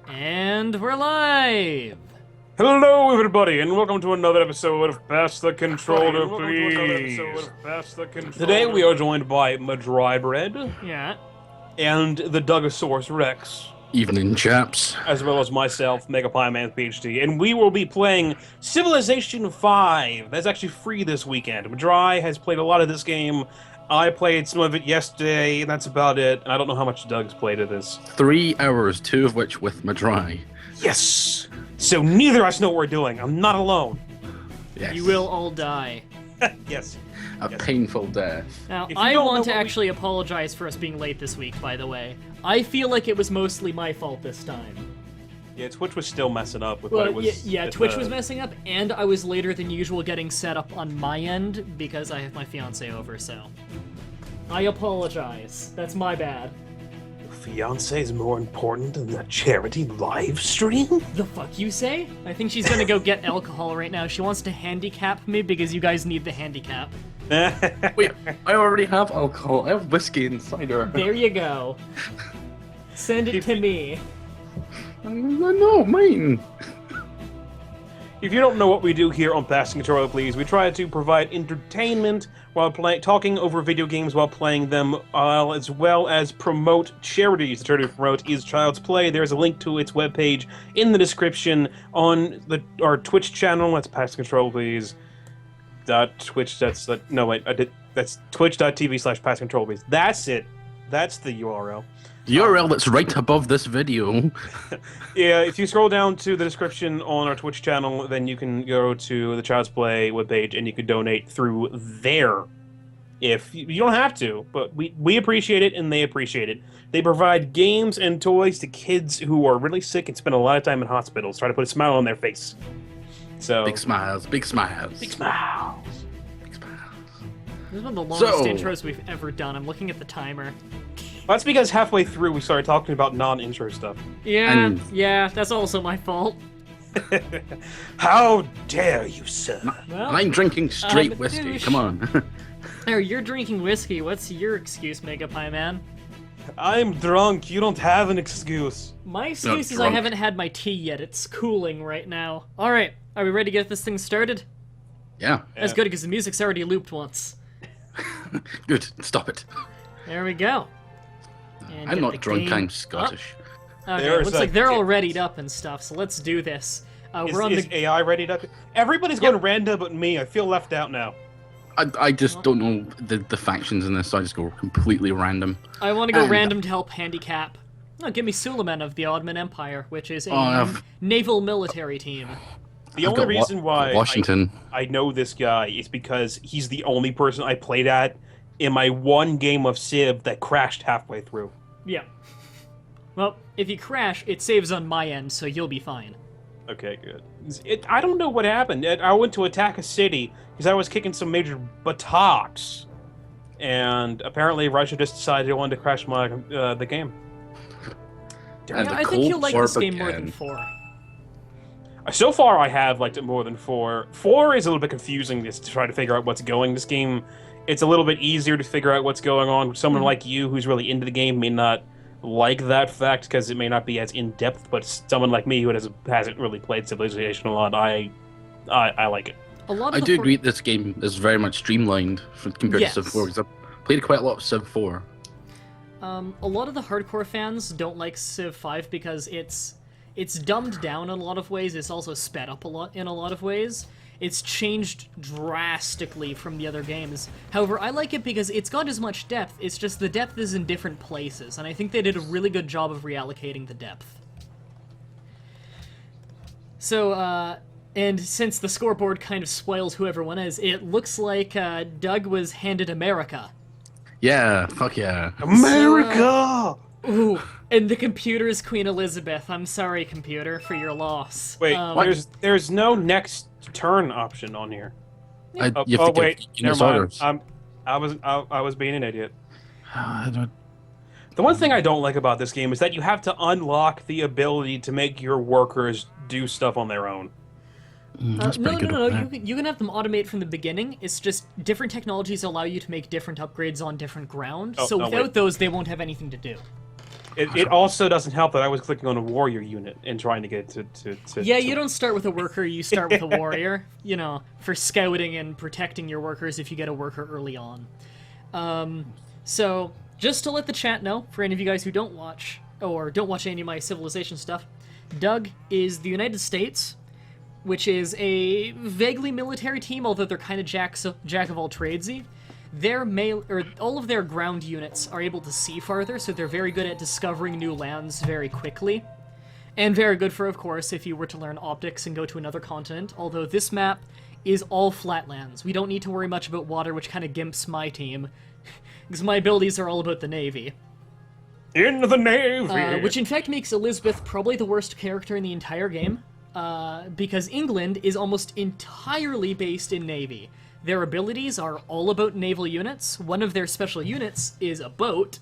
And we're live! Hello, everybody, and welcome to another episode of Pass the Controller, please. Today we are joined by Mah-Dry-Bread Yeah. and the Dugosaurus Rex, Evening, chaps. as well as myself, PM EST, and we will be playing Civilization 5. That's actually free this weekend. Mah-Dry has played a lot of this game. I played some of it yesterday, and that's about it. I don't know how much Doug's played of this. 3 hours, 2 of which with Mah-Dry. Yes! So neither of us know what we're doing. I'm not alone. Yes. You will all die. Yes. A painful death. Now, If you I don't want know to what we- actually apologize for us being late this week, by the way. I feel like it was mostly my fault this time. Yeah, Twitch was still messing up with Well, what it was. yeah, Twitch was messing up, and I was later than usual getting set up on my end because I have my fiancé over, so... I apologize. That's my bad. Fiance is more important than the charity live stream? The fuck you say? I think she's gonna go get alcohol right now. She wants to handicap me because you guys need the handicap. Wait, I already have alcohol. I have whiskey and cider. There you go. Send it to me. No, mine. If you don't know what we do here on Pass the Controller, please, we try to provide entertainment while talking over video games while playing them, as well as promote charities. The charity we promote is Child's Play. There's a link to its webpage in the description on our Twitch channel. That's Pass the Controller, please. Twitch. That's twitch.tv/Pass the Controller, please. That's it. That's the URL. The URL that's right above this video. Yeah, if you scroll down to the description on our Twitch channel, then you can go to the Child's Play webpage and you can donate through there. If you don't have to, but we appreciate it and they appreciate it. They provide games and toys to kids who are really sick and spend a lot of time in hospitals, trying to put a smile on their face. So Big smiles, big smiles. big smiles. Big smiles. This is one of the longest So- intros we've ever done. I'm looking at the timer. Well, that's because halfway through we started talking about non-intro stuff. Yeah, And- yeah, that's also my fault. How dare you, sir? Well, I'm drinking straight I'm a whiskey. douche. Come on. there, you're drinking whiskey. What's your excuse, Mega Pie Man? I'm drunk. You don't have an excuse. My excuse is I drunk. haven't had my tea yet. It's cooling right now. All right, are we ready to get this thing started? Yeah. That's good because the music's already looped once. Good. Stop it. There we go. And I'm get not the drunk. game I'm Scottish. up. Okay, There's looks a like they're all kit. readied up and stuff. So let's do this. Is, We're on is the. AI ready to? Everybody's going random but me. I feel left out now. I just don't know the factions in this, so I just go completely random. I want to go and- random to help handicap. Oh, give me Suleiman of the Ottoman Empire, which is a I've- naval military team. The I've only got reason why Washington. I know this guy is because he's the only person I played at in my one game of Civ that crashed halfway through. Yeah. Well, if you crash, it saves on my end, so you'll be fine. Okay, good. I don't know what happened. I went to attack a city because I was kicking some major buttocks, and apparently Russia just decided it wanted to crash my the game. And Yeah, the I think Cold you'll like War this game more than began. 4. So far, I have liked it more than 4. 4 is a little bit confusing just to try to figure out what's going. This game, it's a little bit easier to figure out what's going on. Someone like you who's really into the game may not like that fact because it may not be as in-depth, but someone like me who hasn't really played Civilization a lot, I like it. A lot of I the do for- agree that this game is very much streamlined compared Yes. to Civ 4, because I've played quite a lot of Civ 4. A lot of the hardcore fans don't like Civ 5 because it's dumbed down in a lot of ways. It's also sped up a lot in a lot of ways. It's changed drastically from the other games. However, I like it because it's got as much depth. It's just the depth is in different places, and I think they did a really good job of reallocating the depth. So, and since the scoreboard kind of spoils who everyone is, it looks like Doug was handed America. Yeah, fuck yeah. America! Ooh, and the computer is Queen Elizabeth. I'm sorry, computer, for your loss. Wait, Um, there's no next turn option on here. You have to Oh give wait, Guinness never mind. orders. I was being an idiot. I don't- The one thing I don't like about this game is that you have to unlock the ability to make your workers do stuff on their own. That's no, pretty good. no, up no. there. You can have them automate from the beginning. It's just different technologies allow you to make different upgrades on different ground. Oh, so no, without wait. those, they won't have anything to do. It also doesn't help that I was clicking on a warrior unit and trying to get to Yeah, you don't start with a worker, you start with a warrior, you know, for scouting and protecting your workers if you get a worker early on. So, just to let the chat know, for any of you guys who don't watch, or don't watch any of my Civilization stuff, Doug is the United States, which is a vaguely military team, although they're kind of jack of all tradesy. All of their ground units are able to see farther, so they're very good at discovering new lands very quickly. And very good for, of course, if you were to learn optics and go to another continent, although this map is all flatlands. We don't need to worry much about water, which kind of gimps my team, because my abilities are all about the Navy. In the Navy! Which in fact makes Elizabeth probably the worst character in the entire game, because England is almost entirely based in Navy. Their abilities are all about naval units. One of their special units is a boat,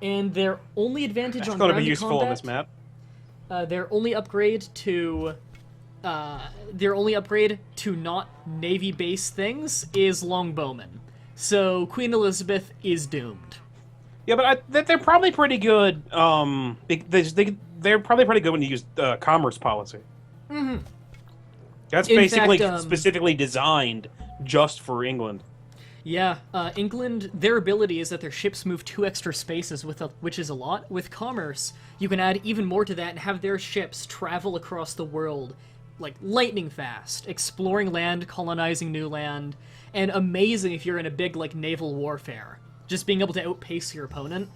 and their only advantage on ground be useful combat, on this map. Their only upgrade to not Navy-based things is longbowmen. So Queen Elizabeth is doomed. Yeah, but they're probably pretty good. They're probably pretty good when you use commerce policy. Mm-hmm. That's basically specifically designed just for England. Yeah, England, their ability is that their ships move 2 extra spaces, which is a lot. With commerce, you can add even more to that and have their ships travel across the world, like, lightning fast, exploring land, colonizing new land, and amazing if you're in a big, like, naval warfare. Just being able to outpace your opponent.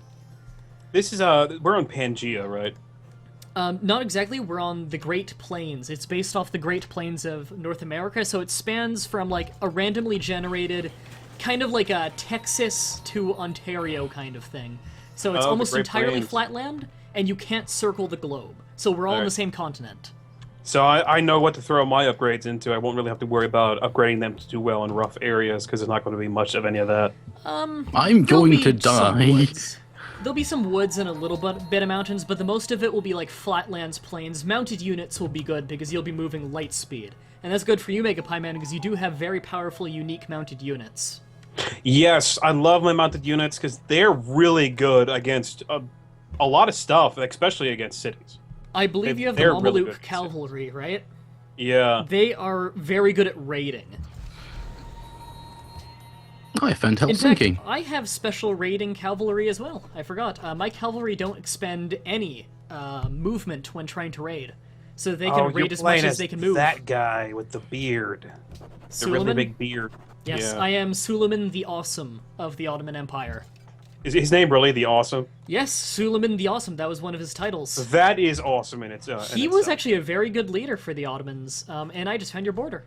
This is, we're on Pangaea, right? Not exactly, we're on the Great Plains. It's based off the Great Plains of North America, so it spans from, like, a randomly generated, kind of like a Texas to Ontario kind of thing. So it's almost entirely flat land, and you can't circle the globe. So we're all on the same continent. So I know what to throw my upgrades into. I won't really have to worry about upgrading them to do well in rough areas, because there's not going to be much of any of that. I'm going to die. There'll be some woods and a little bit of mountains, but the most of it will be like flatlands, plains. Mounted units will be good because you'll be moving light speed. And that's good for you, Mega Pie Man, because you do have very powerful, unique mounted units. Yes, I love my mounted units because they're really good against a lot of stuff, especially against cities. I believe you have the Mameluke cavalry, right? Yeah. They are very good at raiding. I found In Helsinki. fact, I have special raiding cavalry as well. I forgot. My cavalry don't expend any movement when trying to raid. So they can raid as much as they can move. That guy with the beard. The really big beard. Yes, yeah. I am Suleiman the Awesome of the Ottoman Empire. Is his name really the Awesome? Yes, Suleiman the Awesome. That was one of his titles. That is awesome in its He was actually a very good leader for the Ottomans, and I just found your border.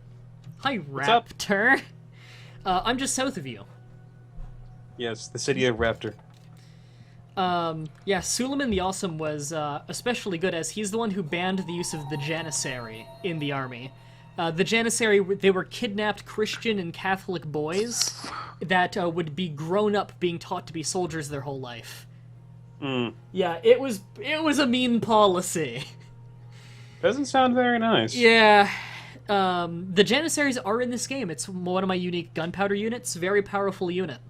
Hi, Raptor. I'm just south of you. Yes, the city of Raptor. Yeah, Suleiman the Awesome was especially good as he's the one who banned the use of the Janissary in the army. The Janissary, they were kidnapped Christian and Catholic boys that would be grown up being taught to be soldiers their whole life. Yeah, it was a mean policy. Doesn't sound very nice. Yeah. The Janissaries are in this game. It's one of my unique gunpowder units. Very powerful unit.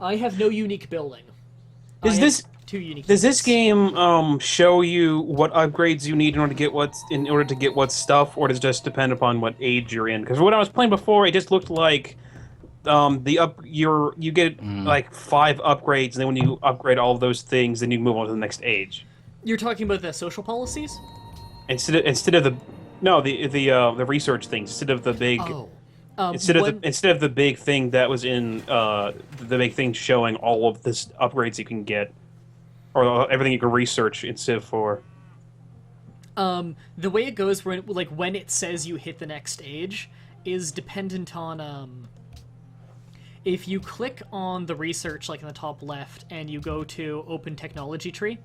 I have no unique building. Does this game show you what upgrades you need in order to get what stuff, or does it just depend upon what age you're in? Because when I was playing before, it just looked like you get like 5 upgrades, and then when you upgrade all of those things, then you move on to the next age. You're talking about the social policies? Instead of the research things, instead of the big. Instead of the big thing that was in the big thing showing all of this upgrades you can get, or everything you can research in Civ 4. The way it goes when it says you hit the next age is dependent on if you click on the research like in the top left and you go to open technology tree,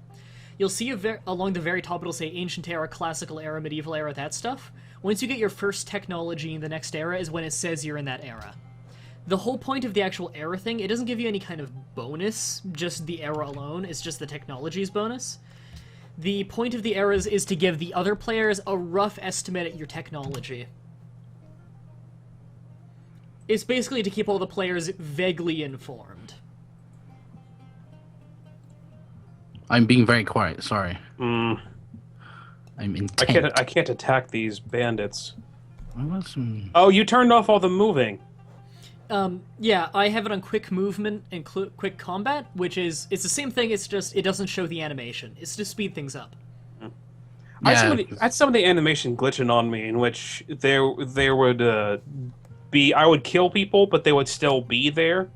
you'll see along the very top it'll say ancient era, classical era, medieval era, that stuff. Once you get your first technology in the next era is when it says you're in that era. The whole point of the actual era thing, it doesn't give you any kind of bonus, just the era alone, it's just the technology's bonus. The point of the eras is to give the other players a rough estimate at your technology. It's basically to keep all the players vaguely informed. I'm being very quiet. Sorry. Mm, I'm intent. I can't attack these bandits. Well, Oh, you turned off all the moving. Yeah, I have it on quick movement and quick combat, which is it's the same thing. It's just it doesn't show the animation. It's to speed things up. I Yeah. had some of the animation glitching on me, in which there would be I would kill people, but they would still be there,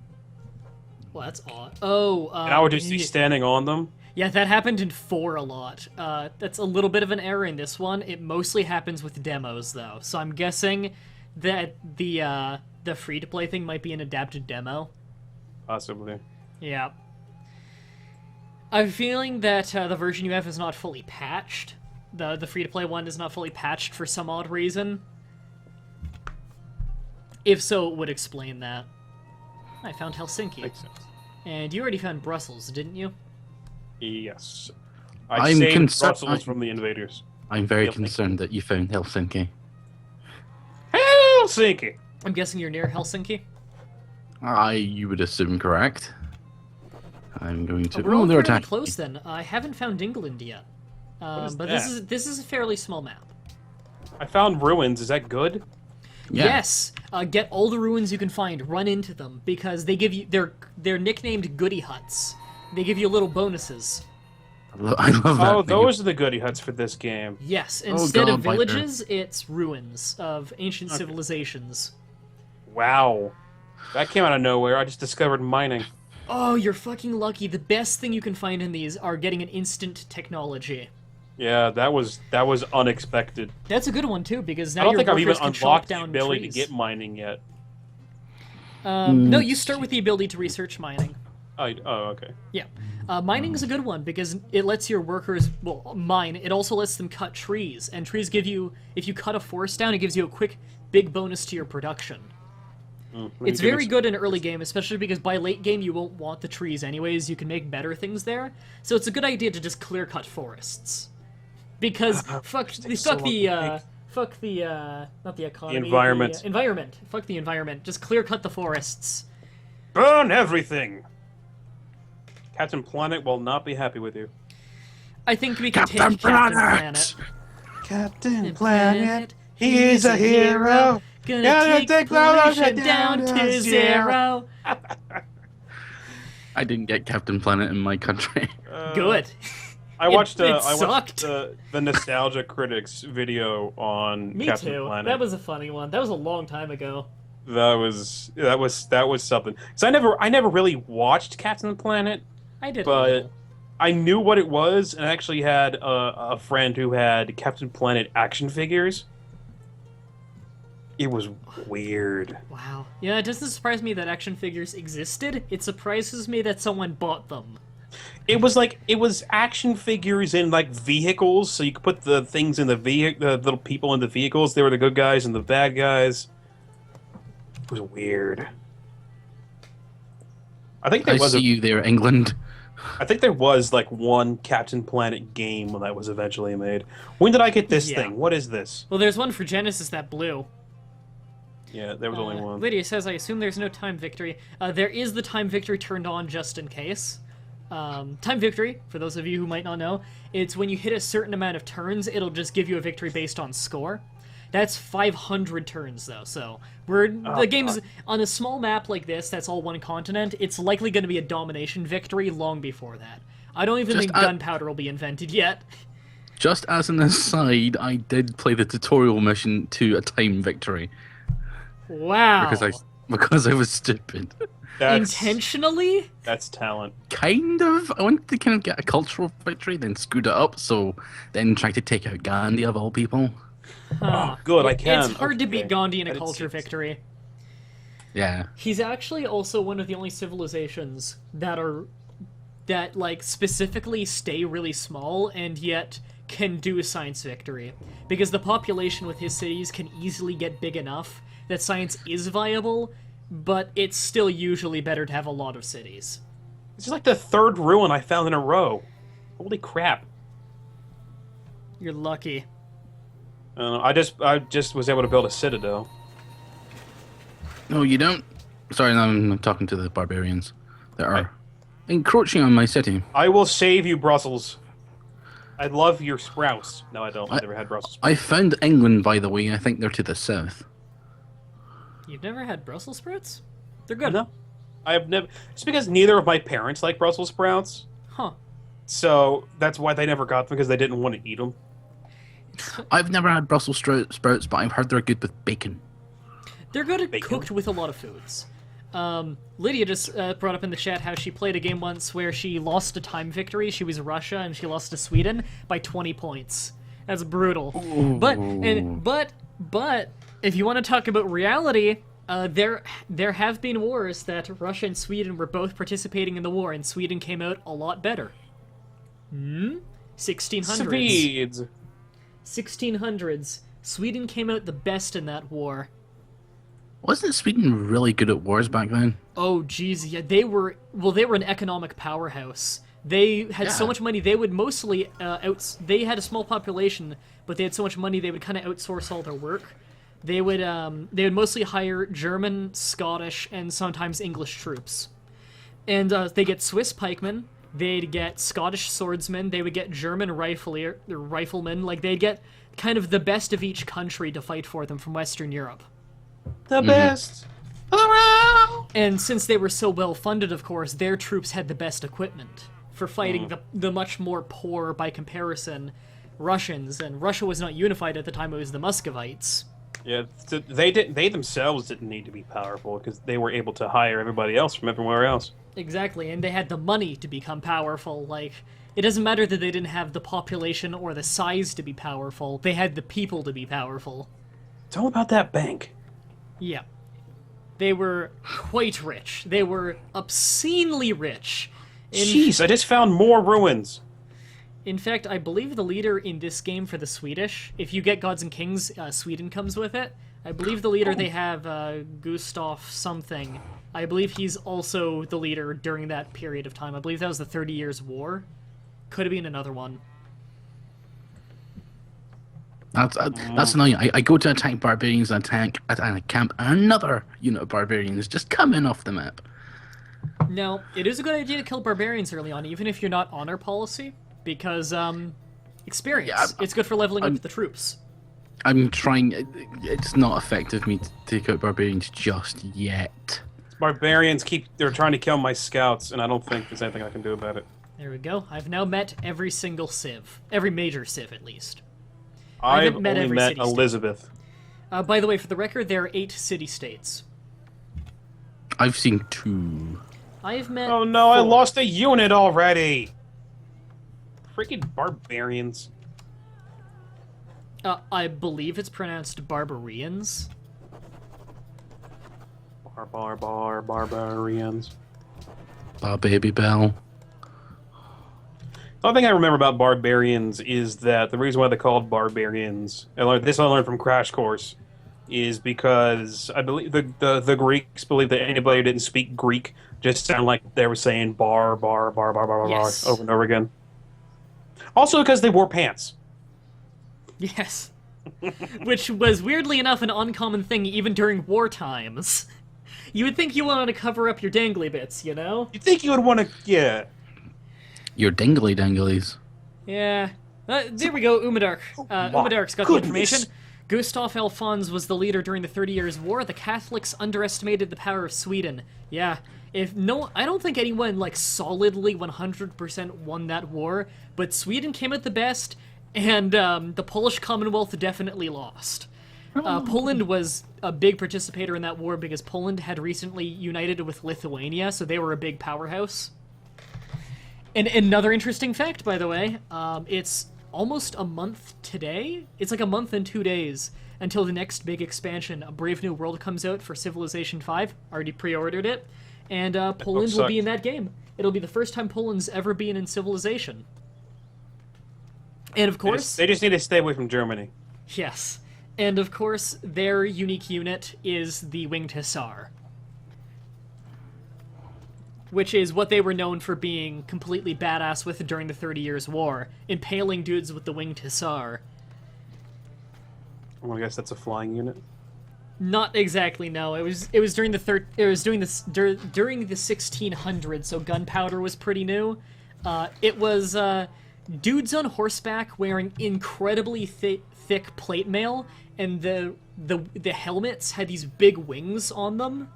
Well, that's odd. Oh, and I would just be standing on them. yeah, that happened in 4 a lot. That's a little bit of an error in this one. It mostly happens with demos, though. So I'm guessing that the free-to-play thing might be an adapted demo. Possibly. Yeah. I'm feeling that the version you have is not fully patched. The free-to-play one is not fully patched for some odd reason. If so, it would explain that. I found Helsinki. Makes sense. And you already found Brussels, didn't you? Yes. I'm saved concerned- Brussels from the invaders. I'm very Helsinki. concerned that you found Helsinki. Helsinki! I'm guessing you're near Helsinki? You would assume correct. I'm going to. We're all they're fairly attacking. close then. I haven't found England yet. is But that? this is a fairly small map. I found ruins. Is that good? Yeah. Yes, get all the ruins you can find. Run into them because they give you they're nicknamed goody huts. They give you little bonuses. I love that. Oh, thing. those are the goody huts for this game. Yes, Oh, instead of God, Viper. villages, it's ruins of ancient civilizations. Wow. That came out of nowhere. I just discovered mining. Oh, you're fucking lucky. The best thing you can find in these are getting an instant technology. Yeah, that was unexpected. That's a good one too because now I don't your think I've even workers can chop unlocked the down ability trees. to get mining yet. No, you start with the ability to research mining. Oh, okay. Yeah. Mining is a good one because it lets your workers, well, mine. It also lets them cut trees, and trees give you, if you cut a forest down, it gives you a quick, big bonus to your production. It's very good in early game, especially because by late game you won't want the trees anyways, you can make better things there. So it's a good idea to just clear cut forests. Because fuck the not the economy. The environment. The environment. Fuck the environment. Just clear cut the forests. Burn everything! Captain Planet will not be happy with you. I think we can Captain take Captain Planet! Planet. Captain Planet, he's a hero. Gonna take pollution down to zero. I didn't get Captain Planet in my country. Good. I watched it I watched sucked. the Nostalgia Critics video on Me Captain too. Planet. That was a funny one. That was a long time ago. That was something. So I never really watched Captain Planet, I did. but I knew what it was, and I actually had a friend who had Captain Planet action figures. It was weird. Wow. Yeah, it doesn't surprise me that action figures existed. It surprises me that someone bought them. It was action figures in like vehicles, so you could put the things in the little people in the vehicles. They were the good guys and the bad guys. It was weird. I think there I was see you there, England. I think there was like one Captain Planet game that was eventually made. When did I get this Yeah. thing? What is this? Well, there's one for Genesis that blew. Yeah, there was only one. Lydia says, I assume there's no time victory. There is the time victory turned on just in case. Time victory, for those of you who might not know, it's when you hit a certain amount of turns, it'll just give you a victory based on score. That's 500 turns, though, so the game's on a small map like this, that's all one continent, it's likely going to be a domination victory long before that. I don't even think gunpowder will be invented yet. Just as an aside, I did play the tutorial mission to a time victory Wow. because I was stupid. Intentionally? That's talent. Kind of. I wanted to kind of get a cultural victory, then screwed it up. So then tried to take out Gandhi of all people. Oh, good, I can. It's hard to beat Okay. Gandhi in I a didn't see culture this. victory. Yeah. He's actually also one of the only civilizations that like specifically stay really small and yet can do a science victory. Because the population with his cities can easily get big enough that science is viable, but it's still usually better to have a lot of cities. This is like the third ruin I found in a row. Holy crap. You're lucky. I just was able to build a citadel. No, you don't. Sorry, no, I'm talking to the barbarians. There are. Encroaching on my city. I will save you, Brussels. I love your sprouts. No, I don't. I never had Brussels sprouts. I found England, by the way. I think they're to the south. You've never had Brussels sprouts? They're good. No, I have never. It's because neither of my parents like Brussels sprouts, Huh. so that's why they never got them because they didn't want to eat them. I've never had Brussels sprouts, but I've heard they're good with bacon. They're good Bacon. cooked with a lot of foods. Lydia just brought up in the chat how she played a game once where she lost a time victory. She was Russia and she lost to Sweden by 20 points. That's brutal. Ooh. But if you want to talk about reality, there have been wars that Russia and Sweden were both participating in the war, and Sweden came out a lot better. 1600s. Swedes. 1600s. Sweden came out the best in that war. Wasn't Sweden really good at wars back then? Oh, geez, yeah, they were an economic powerhouse. They had so much money, they would mostly, they had a small population, but they had so much money they would kind of outsource all their work. They would mostly hire German, Scottish, and sometimes English troops. And they get Swiss pikemen, they'd get Scottish swordsmen, they would get German riflemen, like they'd get kind of the best of each country to fight for them from Western Europe. The best around. And since they were so well funded, of course, their troops had the best equipment for fighting the much more poor, by comparison, Russians. And Russia was not unified at the time; it was the Muscovites. Yeah, they themselves didn't need to be powerful because they were able to hire everybody else from everywhere else. Exactly, and they had the money to become powerful. Like, it doesn't matter that they didn't have the population or the size to be powerful; they had the people to be powerful. It's all about that bank. Yeah. They were quite rich. They were obscenely rich. Jeez, I just found more ruins. In fact, I believe the leader in this game for the Swedish, if you get Gods and Kings, Sweden comes with it. I believe the leader they have, Gustav something. I believe he's also the leader during that period of time. I believe that was the 30 Years' War. Could have been another one. That's annoying. I go to attack barbarians and I camp another unit of barbarians just coming off the map. Now, it is a good idea to kill barbarians early on, even if you're not honor policy, because, experience. Yeah, it's good for leveling up the troops. I'm trying. It's not effective me to take out barbarians just yet. Barbarians they're trying to kill my scouts, and I don't think there's anything I can do about it. There we go. I've now met every single civ. Every major civ, at least. I've met only every met city-state. Elizabeth. By the way, for the record, there are 8 city-states. I've seen 2. I have met Oh no, I 4. lost a unit already! Freaking barbarians. I believe it's pronounced barbarians. Barbarians. Baby Bell. The only thing I remember about barbarians is that the reason why they're called barbarians, I learned from Crash Course, is because I believe the Greeks believed that anybody who didn't speak Greek just sounded like they were saying bar Yes. over and over again. Also because they wore pants. Yes. Which was, weirdly enough, an uncommon thing even during war times. You would think you wanted to cover up your dangly bits, you know? You'd think you would want to, yeah. Your dingly danglies. Yeah. There we go, Umadark. Umadark's got the information. Gustav Alphonse was the leader during the 30 Years' War. The Catholics underestimated the power of Sweden. Yeah. I don't think anyone, like, solidly 100% won that war, but Sweden came out the best, and the Polish Commonwealth definitely lost. Poland was a big participator in that war because Poland had recently united with Lithuania, so they were a big powerhouse. And another interesting fact, by the way, it's almost a month today. It's like a month and 2 days until the next big expansion, A Brave New World, comes out for Civilization 5. Already pre-ordered it. And Poland will be in that game. It'll be the first time Poland's ever been in Civilization. And of course... They just need to stay away from Germany. Yes. And of course, their unique unit is the Winged Hussar. Which is what they were known for being completely badass with during the 30 Years' War, impaling dudes with the Winged Hussar. Well, I guess that's a flying unit. Not exactly. No, it was during during the 1600s, so gunpowder was pretty new. It was dudes on horseback wearing incredibly thick plate mail, and the helmets had these big wings on them,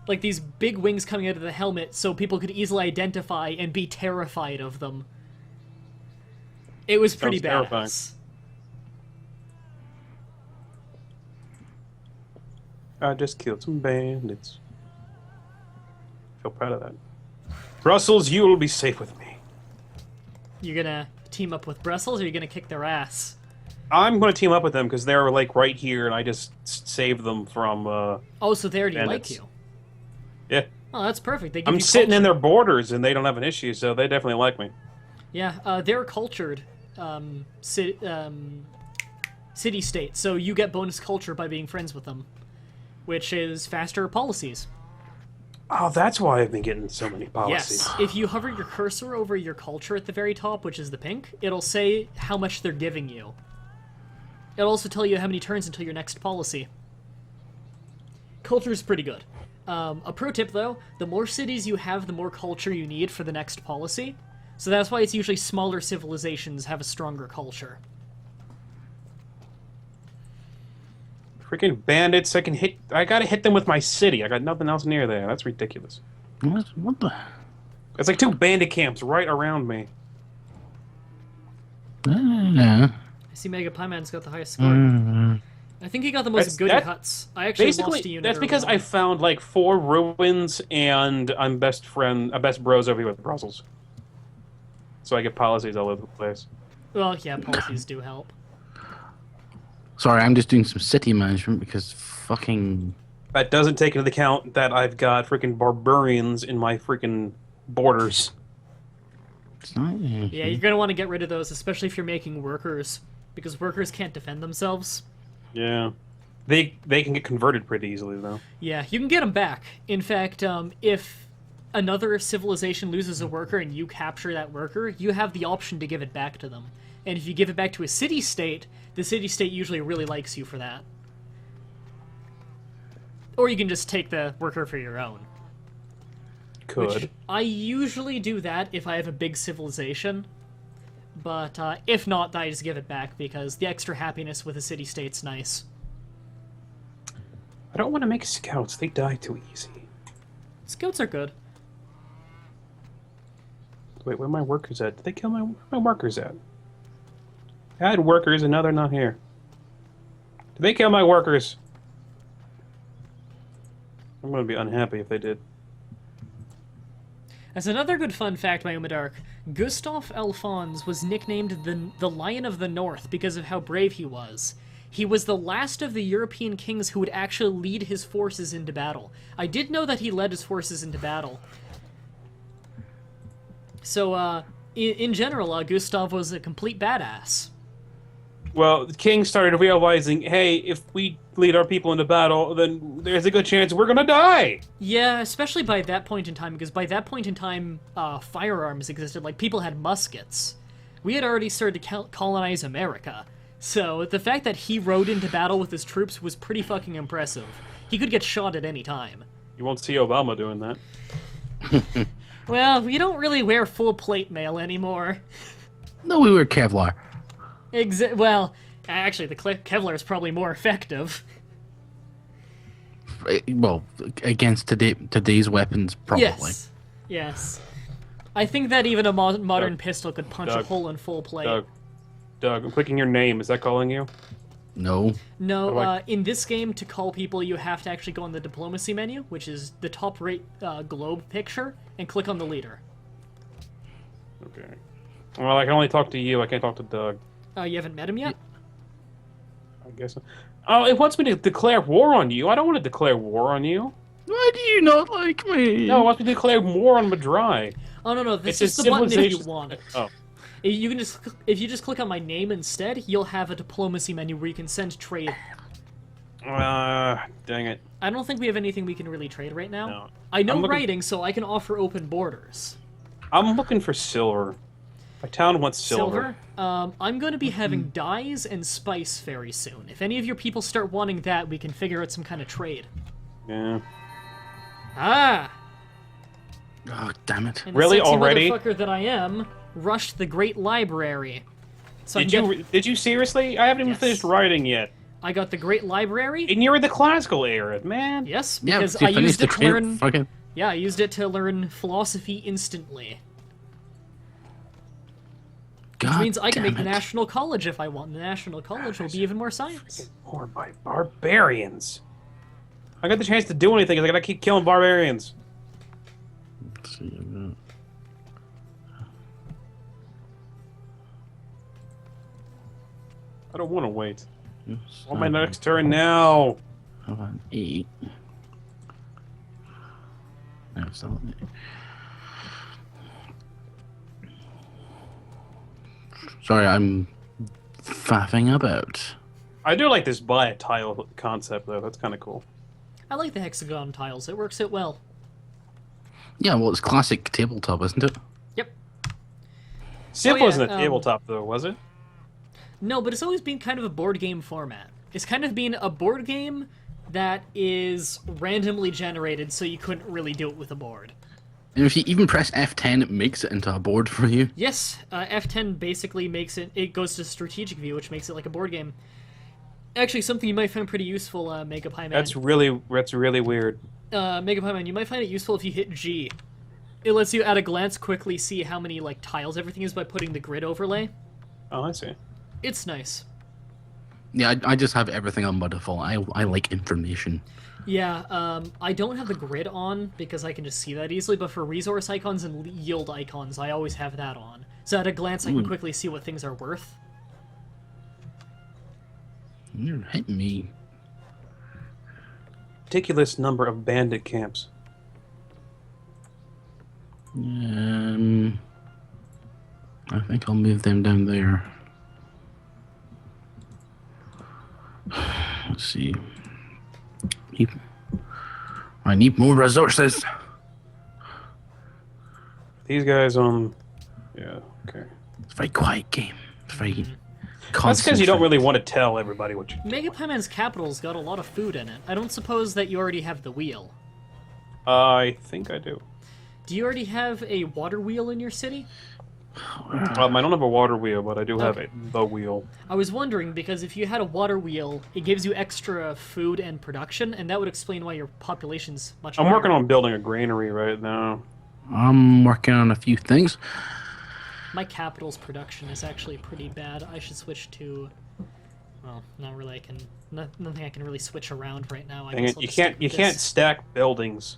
like these big wings coming out of the helmet, so people could easily identify and be terrified of them. It was pretty Sounds badass. terrifying. I just killed some bandits. Feel proud of that. Brussels, you will be safe with me. You're gonna team up with Brussels, or you're gonna kick their ass? I'm going to team up with them because they're like right here, and I just saved them from. Oh, so they already bandits. like you. Yeah, Oh, that's perfect. They give I'm you sitting in culture. their borders, and they don't have an issue, so they definitely like me. Yeah, they're cultured city state, so you get bonus culture by being friends with them, which is faster policies. Oh, that's why I've been getting so many policies. Yes, if you hover your cursor over your culture at the very top, which is the pink, it'll say how much they're giving you. It'll also tell you how many turns until your next policy. Culture is pretty good. A pro tip, though, the more cities you have, the more culture you need for the next policy. So that's why it's usually smaller civilizations have a stronger culture. Freaking bandits! I gotta hit them with my city. I got nothing else near there. That's ridiculous. What the? It's like 2 bandit camps right around me. Yeah. I see Mega Pieman's got the highest score. I think he got the most goody huts. I actually lost a Basically, unit that's early because on. I found like 4 ruins, and I'm best bros over here with Brussels. So I get policies all over the place. Well, yeah, policies do help. Sorry, I'm just doing some city management because fucking. That doesn't take into account that I've got freaking barbarians in my freaking borders. It's not. Yeah, you're gonna want to get rid of those, especially if you're making workers, because workers can't defend themselves. Yeah, they can get converted pretty easily though. Yeah, you can get them back. In fact, if another civilization loses a worker and you capture that worker, you have the option to give it back to them. And if you give it back to a city-state, the city-state usually really likes you for that. Or you can just take the worker for your own. Could. Which I usually do that if I have a big civilization. But if not, I just give it back because the extra happiness with a city-state's nice. I don't want to make scouts. They die too easy. Scouts are good. Wait, where are my workers at? Did they kill where are my workers at? I had workers and now they're not here. Did they kill my workers? I'm going to be unhappy if they did. As another good fun fact by Umadark, Gustav Alphonse was nicknamed the Lion of the North because of how brave he was. He was the last of the European kings who would actually lead his forces into battle. I did know that he led his forces into battle. So, in general, Gustav was a complete badass. Well, the king started realizing, hey, if we lead our people into battle, then there's a good chance we're gonna die! Yeah, especially by that point in time, because by that point in time, firearms existed, like, people had muskets. We had already started to colonize America. So, the fact that he rode into battle with his troops was pretty fucking impressive. He could get shot at any time. You won't see Obama doing that. Well, we don't really wear full plate mail anymore. No, we were Kevlar. Well, actually, the Kevlar is probably more effective. Well, against today's weapons, probably. Yes. I think that even a modern Doug. pistol could punch a Doug. hole in full plate. Doug, I'm clicking your name. Is that calling you? No. No, How do I- in this game, to call people, you have to actually go on the diplomacy menu, which is the top right globe picture, and click on the leader. Okay. Well, I can only talk to you. I can't talk to Doug. You haven't met him yet? I guess. Oh, it wants me to declare war on you. I don't want to declare war on you. Why do you not like me? No, it wants me to declare war on Mah-Dry. Oh, no, this It's is a the button if you civilization- want it. Oh. You can just, if you just click on my name instead, you'll have a diplomacy menu where you can send trade. Dang it. I don't think we have anything we can really trade right now. No. I know I'm looking- writing, so I can offer open borders. I'm looking for silver. My town wants silver. I'm going to be having dyes and spice very soon. If any of your people start wanting that, we can figure out some kind of trade. Yeah. Ah! Oh, damn it. And Really? the sexy Already? motherfucker that I am rushed the Great Library. So Did you seriously? I haven't even Yes. finished writing yet. I got the Great Library. And you're in the classical era, man. Yes, Yeah, because to I finish used the it to trail, learn. fucking... Yeah, I used it to learn philosophy instantly. God Which means I can damn make the it. National College if I want. The National College will be even more science. More by barbarians. I got the chance to do anything. I gotta keep killing barbarians. Let's see, I don't want to wait. yes, On my next turn now. How about 8? No, it's not. Sorry, I'm faffing about. I do like this buy a tile concept though. That's kind of cool. I like the hexagon tiles. It works out well. Yeah, well, it's classic tabletop, isn't it? Yep. Civ yeah, wasn't a tabletop though, was it? No, but it's always been kind of a board game format. It's kind of been a board game that is randomly generated, so you couldn't really do it with a board. And if you even press F10, it makes it into a board for you. Yes, F10 basically makes it... It goes to strategic view, which makes it like a board game. Actually, something you might find pretty useful, Mega Pie Man. That's really weird. Mega Pie Man, you might find it useful if you hit G. It lets you, at a glance, quickly see how many like tiles everything is by putting the grid overlay. Oh, I see. It's Yeah, I just have everything on by default. I like information. Yeah, I don't have the grid on because I can just see that easily, but for resource icons and yield icons, I always have that on. So at a glance, I can quickly see what things are worth. You're hitting me. Ridiculous number of bandit camps. I think I'll move them down there. Let's see. I need more resources. These guys on... Yeah, okay. It's a very quiet game. It's very That's because you don't concentrated. really want to tell everybody what you... Mega Pie Man's capital's got a lot of food in it. I don't suppose that you already have the wheel. I think I do. Do you already have a water wheel in your city? I don't have a water wheel, but I do have the wheel. I was wondering, because if you had a water wheel, it gives you extra food and production, and that would explain why your population's much I'm higher. working on building a granary right now. I'm working on a few things. My capital's production is actually pretty bad. I should switch to... Well, not really. I can... Nothing I can really switch around right now. I Dang guess it, I'll you just stick can't with this. stack buildings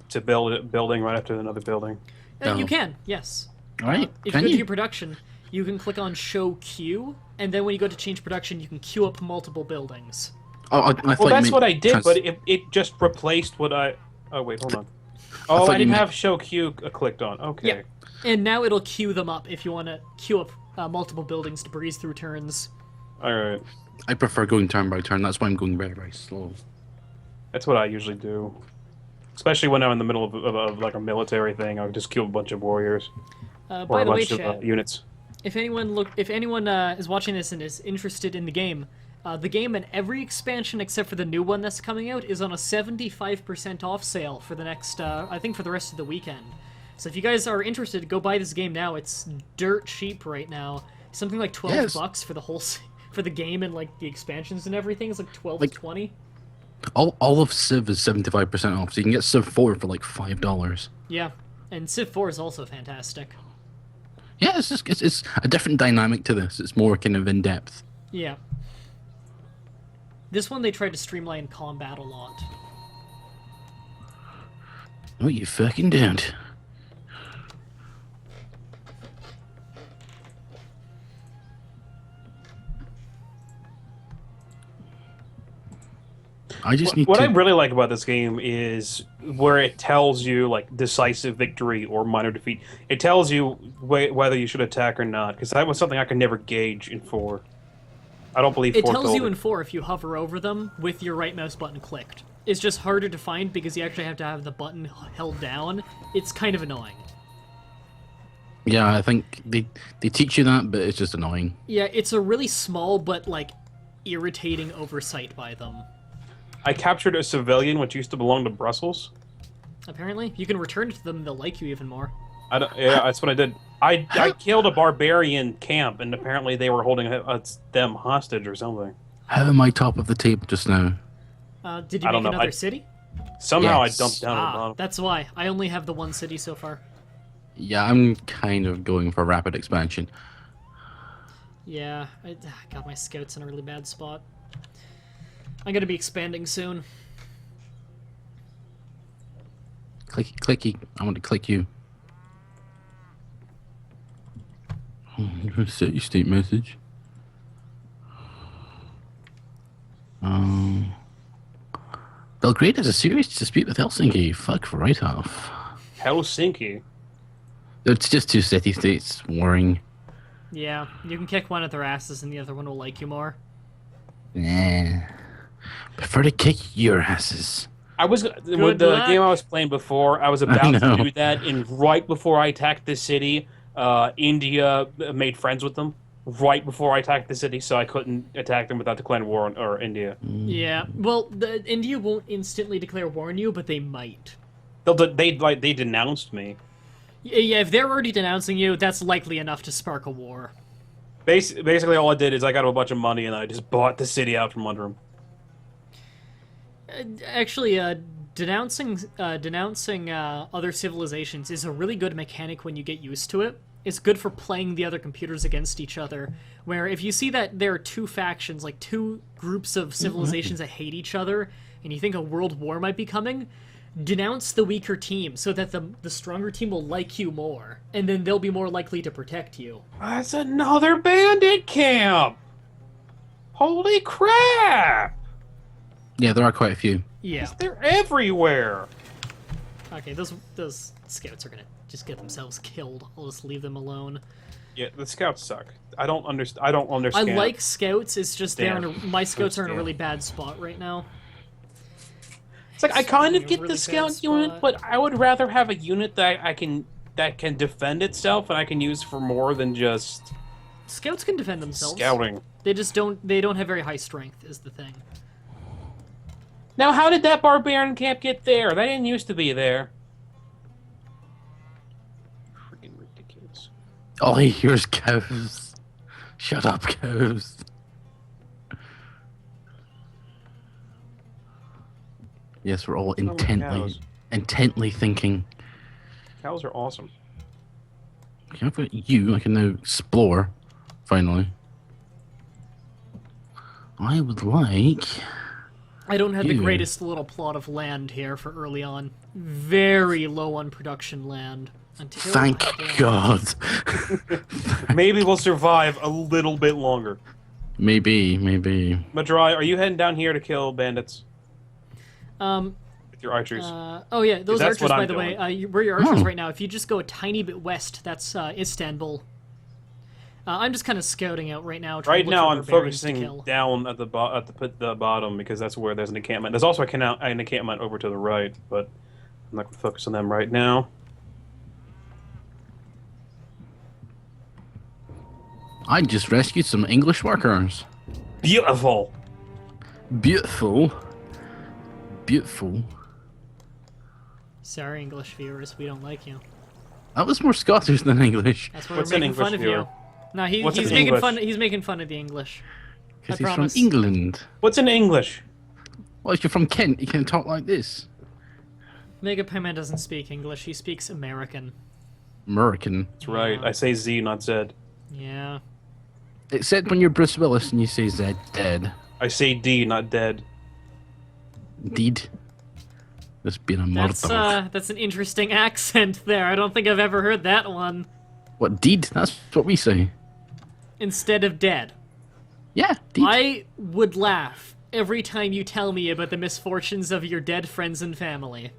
to build a building right after another building. You No. can, yes. All right, If can you go to you? your production, you can click on Show Queue, and then when you go to change production, you can queue up multiple buildings. Oh, I thought Well, you that's meant what I did, trans- but it just replaced what I... Oh, wait, hold on. Oh, thought I you didn't meant- have Show Queue clicked on. Okay. Yeah. And now it'll queue them up if you want to queue up multiple buildings to breeze through turns. Alright. I prefer going turn by turn. That's why I'm going very, very slow. That's what I usually do. Especially when I'm in the middle of like a military thing, I'll just kill a bunch of warriors. Or By a the way, bunch of chat, units. if anyone is watching this and is interested in the game and every expansion except for the new one that's coming out is on a 75% off sale for the next, I think for the rest of the weekend. So if you guys are interested, go buy this game now. It's dirt cheap right now. Something like 12 Yes. bucks for the whole for the game and like the expansions and everything. It's like 12 Like- to 20. All of Civ is 75% off, so you can get Civ 4 for like $5. Yeah, and Civ 4 is also fantastic. Yeah, it's a different dynamic to this. It's more kind of in depth. Yeah. This one they tried to streamline combat a lot. No, you fucking don't. I just need What to. I really like about this game is where it tells you like decisive victory or minor defeat. It tells you whether you should attack or not, because that was something I could never gauge in 4. I don't believe It 4 tells told you it. in 4 if you hover over them with your right mouse button clicked. It's just harder to find because you actually have to have the button held down. It's kind of annoying. Yeah, I think they teach you that, but it's just annoying. Yeah, it's a really small but like irritating oversight by them. I captured a civilian which used to belong to Brussels. Apparently, you can return it to them; they'll like you even more. Yeah, that's what I did. I killed a barbarian camp, and apparently they were holding them hostage or something. How am I top of the table just now? Did you I don't make know. another city? Somehow Yes. I dumped down at the bottom. That's why. I only have the one city so far. Yeah, I'm kind of going for rapid expansion. Yeah, I got my scouts in a really bad spot. I'm gonna be expanding soon. Clicky, clicky. I want to click you. Set your state message. Belgrade has a serious dispute with Helsinki. Fuck right off. Helsinki. It's just two city-states warring. Yeah, you can kick one of their asses and the other one will like you more. Nah. Prefer to kick your asses. I was with the luck. game I was playing before. I was about to know. do that, and right before I attacked the city, India made friends with them. Right before I attacked the city, so I couldn't attack them without declaring war on India. Yeah, well, India won't instantly declare war on you, but they might. They denounced me. Yeah, if they're already denouncing you, that's likely enough to spark a war. Basically, all I did is I got a bunch of money and I just bought the city out from under them. Actually, denouncing other civilizations is a really good mechanic when you get used to it. It's good for playing the other computers against each other, where if you see that there are two factions, like two groups of civilizations that hate each other, and you think a world war might be coming, denounce the weaker team so that the stronger team will like you more, and then they'll be more likely to protect you. That's another bandit camp! Holy crap! Yeah, there are quite a few. Yeah. They're everywhere! Okay, those scouts are gonna just get themselves killed. I'll just leave them alone. Yeah, the scouts suck. I don't understand. I like scouts, it's just my scouts are in a really bad spot right now. It's like I kind of in a get really the scout bad unit, spot. but I would rather have a unit that can defend itself and I can use for more than just Scouts can defend themselves. scouting. They just don't have very high strength is the thing. Now, how did that barbarian camp get there? They didn't used to be there. Freaking ridiculous. All I hear is cows. Shut up, cows. Yes, we're all intently thinking. Cows are awesome. Okay, I've got you. I can now explore. Finally. I would like. I don't have the You. greatest little plot of land here for early on. Very low on production land. Until Thank God. Maybe we'll survive a little bit longer. Maybe. Mah-Dry, are you heading down here to kill bandits Um, with your archers? oh yeah, those that's archers, what by I'm the doing. way, where your archers Oh. right now, if you just go a tiny bit west, that's Istanbul. I'm just kind of scouting out right now. Right now, I'm focusing focusing down at the bottom because that's where there's an encampment. There's also an encampment over to the right, but I'm not going to focus on them right now. I just rescued some English workers. Beautiful. Beautiful. Sorry, English viewers, we don't like you. That was more Scottish than English. That's why What's we're an making fun English of viewer? you. No, he's What's an making English? fun. He's making fun of the English. Because I he's promise. from England. What's in English? Well, if you're from Kent, you can talk like this. Mega Payman doesn't speak English. He speaks American. American. That's right. Yeah. I say Z, not Zed. Yeah. Except when you're Bruce Willis and you say Zed dead. I say D, not dead. Indeed. There's been a murder. That's an interesting accent there. I don't think I've ever heard that one. What, deed? That's what we say. Instead of dead. Yeah, deed. I would laugh every time you tell me about the misfortunes of your dead friends and family.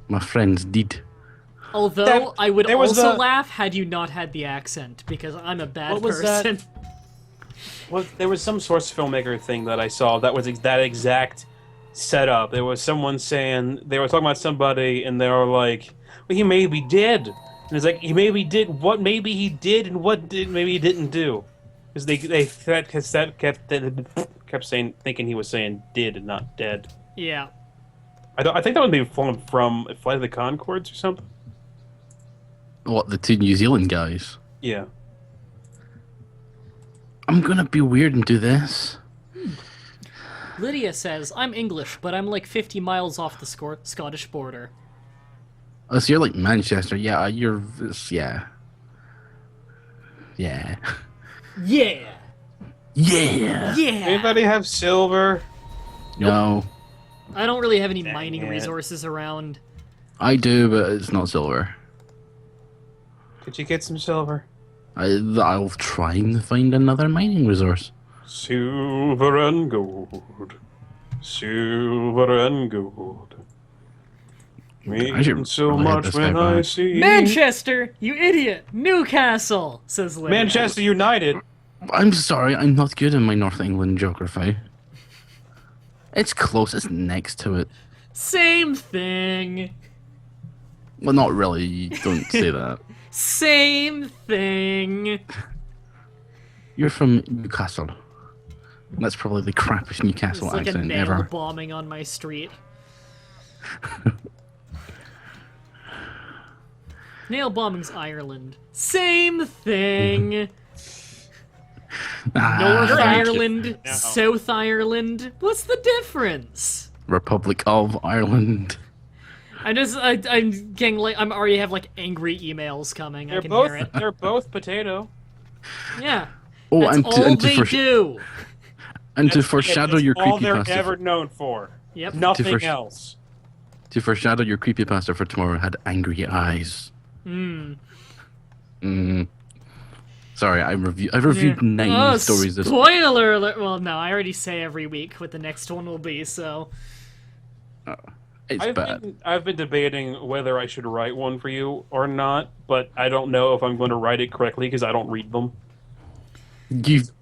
My friends did. Although I would there was also the- laugh had you not had the accent, because I'm a bad What was person. that? Well, there was some source filmmaker thing that I saw that was that exact setup. There was someone saying they were talking about somebody, and they were like, "Well, he may be dead," And it's like he maybe did what maybe he did and what did maybe he didn't do, because kept saying thinking he was saying did and not dead. Yeah. I think that would be from Flight of the Conchords or something. What, the two New Zealand guys? Yeah. I'm gonna be weird and do this. Lydia says, I'm English, but I'm like 50 miles off the Scottish border. Oh, so you're like Manchester. Yeah, you're... Yeah. Yeah. Yeah! Yeah! Yeah! Anybody have silver? No. I don't really have any Dang mining it. resources around. I do, but it's not silver. Could you get some silver? I'll try and find another mining resource. Silver and gold. Silver and gold. Mean so really hit much this when guy I back. see Manchester, you idiot! Newcastle, says Lydia. Manchester United. I'm sorry, I'm not good in my North England geography. It's close, it's next to it. Same thing. Well, not really, don't say that. Same thing. You're from Newcastle. That's probably the crappiest Newcastle It's like a accent nail ever. bombing on my street. Nail bombing's Ireland. Same thing. North You're Ireland, now. South Ireland. What's the difference? Republic of Ireland. I'm getting like, I'm already have like angry emails coming. I They're can both hear it. they're both potato. Yeah. Oh, That's and all they to do. foreshadow your all they're creepypasta. ever known for. Yep. Nothing To else. To foreshadow your creepypasta for tomorrow had angry eyes. Hmm. Sorry, I've reviewed 9 stories this week. Spoiler alert! Well, no, I already say every week what the next one will be, so... It's bad. I've been debating whether I should write one for you or not, but I don't know if I'm going to write it correctly because I don't read them.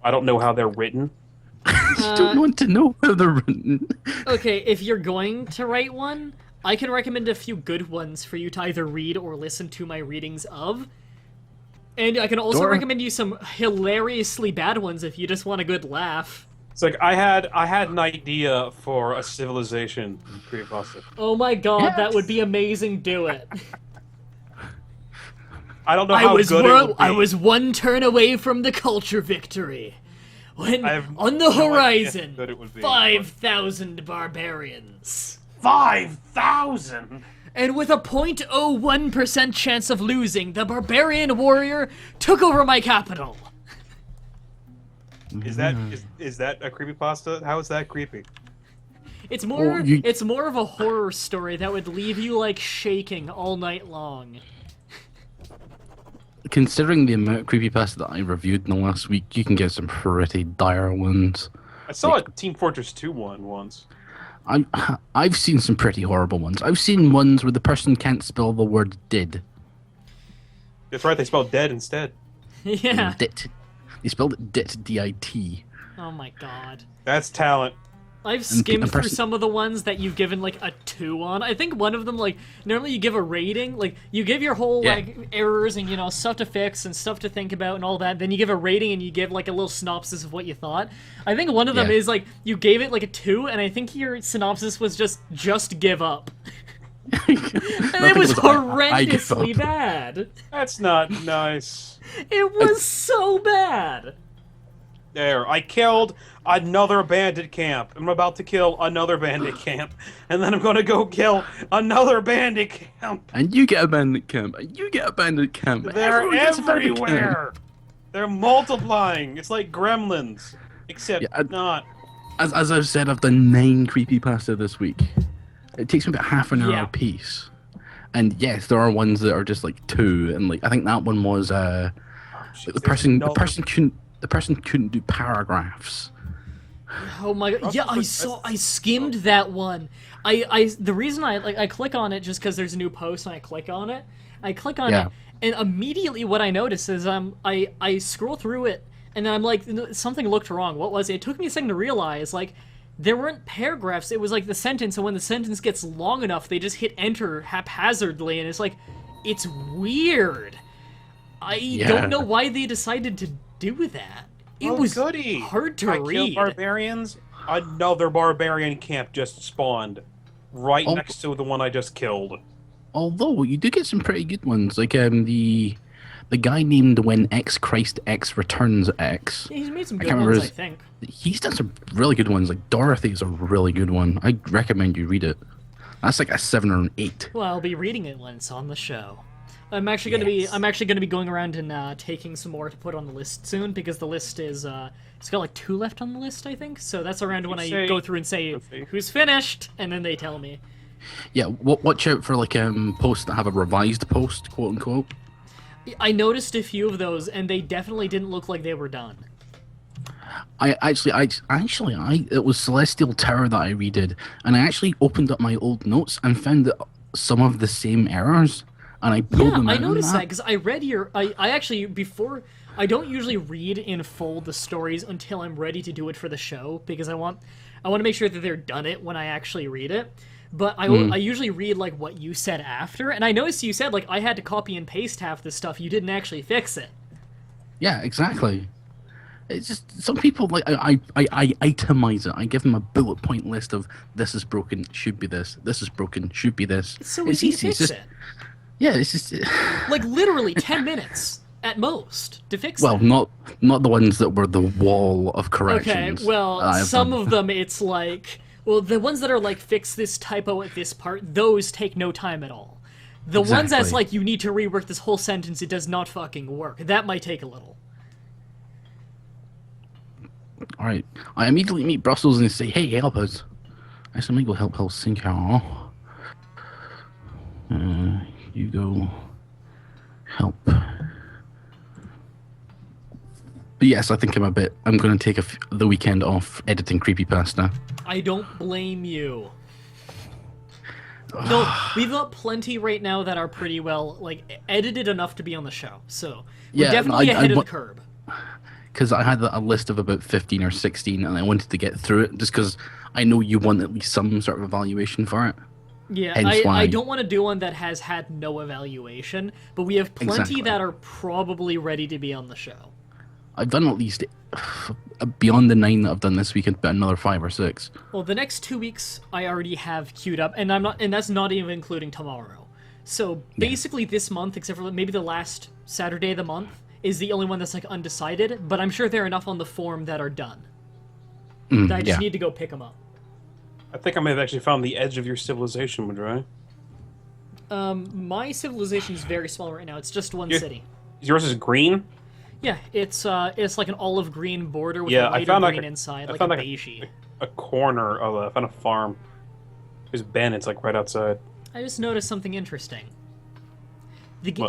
I don't know how they're written. You don't want to know how they're written. Okay, if you're going to write one, I can recommend a few good ones for you to either read or listen to my readings of. And I can also recommend you some hilariously bad ones if you just want a good laugh. It's like I had an idea for a civilization creepypasta. Oh my god, that would be amazing, do it. I don't know how good it would be. I was one turn away from the culture victory. When, I have on the no idea horizon, how good it would be. 5,000 barbarians. 5,000? And with a 0.01% chance of losing, the barbarian warrior took over my capital. Is that a creepypasta? How is that creepy? It's more Oh, it's more of a horror story that would leave you like shaking all night long. Considering the amount of creepypasta that I reviewed in the last week, you can get some pretty dire ones. I saw a Team Fortress 2 one once. I've seen some pretty horrible ones. I've seen ones where the person can't spell the word did. That's right, they spelled dead instead. Yeah. Dit. They spelled it dit, D-I-T. Oh my god. That's talent. I've skimmed through some of the ones that you've given like a 2 on. I think one of them, like, normally you give a rating, like, you give your whole, like, errors and, you know, stuff to fix and stuff to think about and all that, then you give a rating and you give, like, a little synopsis of what you thought. I think one of them is, like, you gave it, like, a 2, and I think your synopsis was just give up. And it was horrendously bad. That's not nice. It was so bad. There, I killed another bandit camp. I'm about to kill another bandit camp. And then I'm gonna go kill another bandit camp. And you get a bandit camp. And you get a bandit camp. They're Everyone gets a bandit camp. everywhere. They're multiplying. It's like gremlins. Except not. As I've said, I've done 9 creepypasta this week. It takes me about half an hour a piece. And yes, there are ones that are just like 2, and like I think that one was the person couldn't do paragraphs. Oh my god! Yeah, I skimmed that one. The reason I click on it just because there's a new post and I click on it. I click on it, and immediately what I notice is I scroll through it and I'm like, something looked wrong. What was it? It took me a second to realize, like, there weren't paragraphs. It was like the sentence, and when the sentence gets long enough, they just hit enter haphazardly, and it's like, It's weird. I don't know why they decided to do that. It was goody. hard to Killed read. barbarians. Another barbarian camp just spawned right next to the one I just killed. Although you do get some pretty good ones, like the guy named When X Christ X Returns X. Yeah, he's made some good ones, I think. He's done some really good ones. Like Dorothy's a really good one. I recommend you read it. That's like a 7 or an 8. Well, I'll be reading it when it's on the show. I'm actually gonna be going around and taking some more to put on the list soon, because the list is it's got like 2 left on the list, I think. So that's around when I go through and say who's finished, and then they tell me. Yeah, watch out for like posts that have a revised post, quote unquote. I noticed a few of those, and they definitely didn't look like they were done. I it was Celestial Tower that I redid, and I actually opened up my old notes and found that some of the same errors. And I pulled them out. I noticed that because I read your. I actually before I don't usually read in full the stories until I'm ready to do it for the show, because I want to make sure that they're done it when I actually read it. But I usually read like what you said after, and I noticed you said like I had to copy and paste half this stuff. You didn't actually fix it. Yeah, exactly. It's just some people like I itemize it. I give them a bullet point list of this is broken, should be this. This is broken, should be this. It's so easy to fix it. Yeah, it's just like literally 10 minutes at most to fix it. Well, not the ones that were the wall of corrections. Okay, well, some of them it's like, well, the ones that are like fix this typo at this part, those take no time at all. The ones that's like you need to rework this whole sentence, it does not fucking work. That might take a little. All right, I immediately meet Brussels and say, "Hey, help us!" I said, "Let me go help Helsinki." You go help. But yes, I think I'm going to take the weekend off editing creepypasta. I don't blame you. No, we've got plenty right now that are pretty well, like, edited enough to be on the show. So we're definitely ahead of the curb. Because I had a list of about 15 or 16, and I wanted to get through it, just because I know you want at least some sort of evaluation for it. Yeah, I don't want to do one that has had no evaluation, but we have plenty that are probably ready to be on the show. I've done at least, beyond the 9 that I've done this week, but another 5 or 6. Well, the next 2 weeks I already have queued up, and that's not even including tomorrow. So basically this month, except for maybe the last Saturday of the month, is the only one that's like undecided, but I'm sure there are enough on the forum that are done. I just need to go pick them up. I think I may have actually found the edge of your civilization, Mah-Dry. My civilization is very small right now. It's just one city. Yours is green? Yeah, it's like an olive green border with a lighter green inside, like a beigey. A corner of I found a farm. There's Ben, it's like right outside. I just noticed something interesting.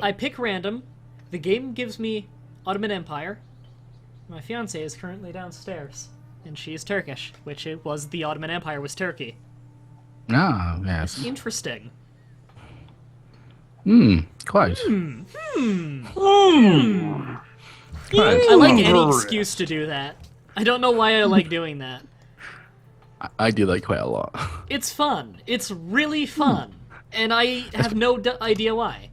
I pick random. The game gives me Ottoman Empire. My fiancée is currently downstairs. And she is Turkish, which it was the Ottoman Empire was Turkey. Ah, yes. It's interesting. Quite. I like any excuse to do that. I don't know why I like doing that. I do that quite a lot. It's fun. It's really fun. And I have no idea why.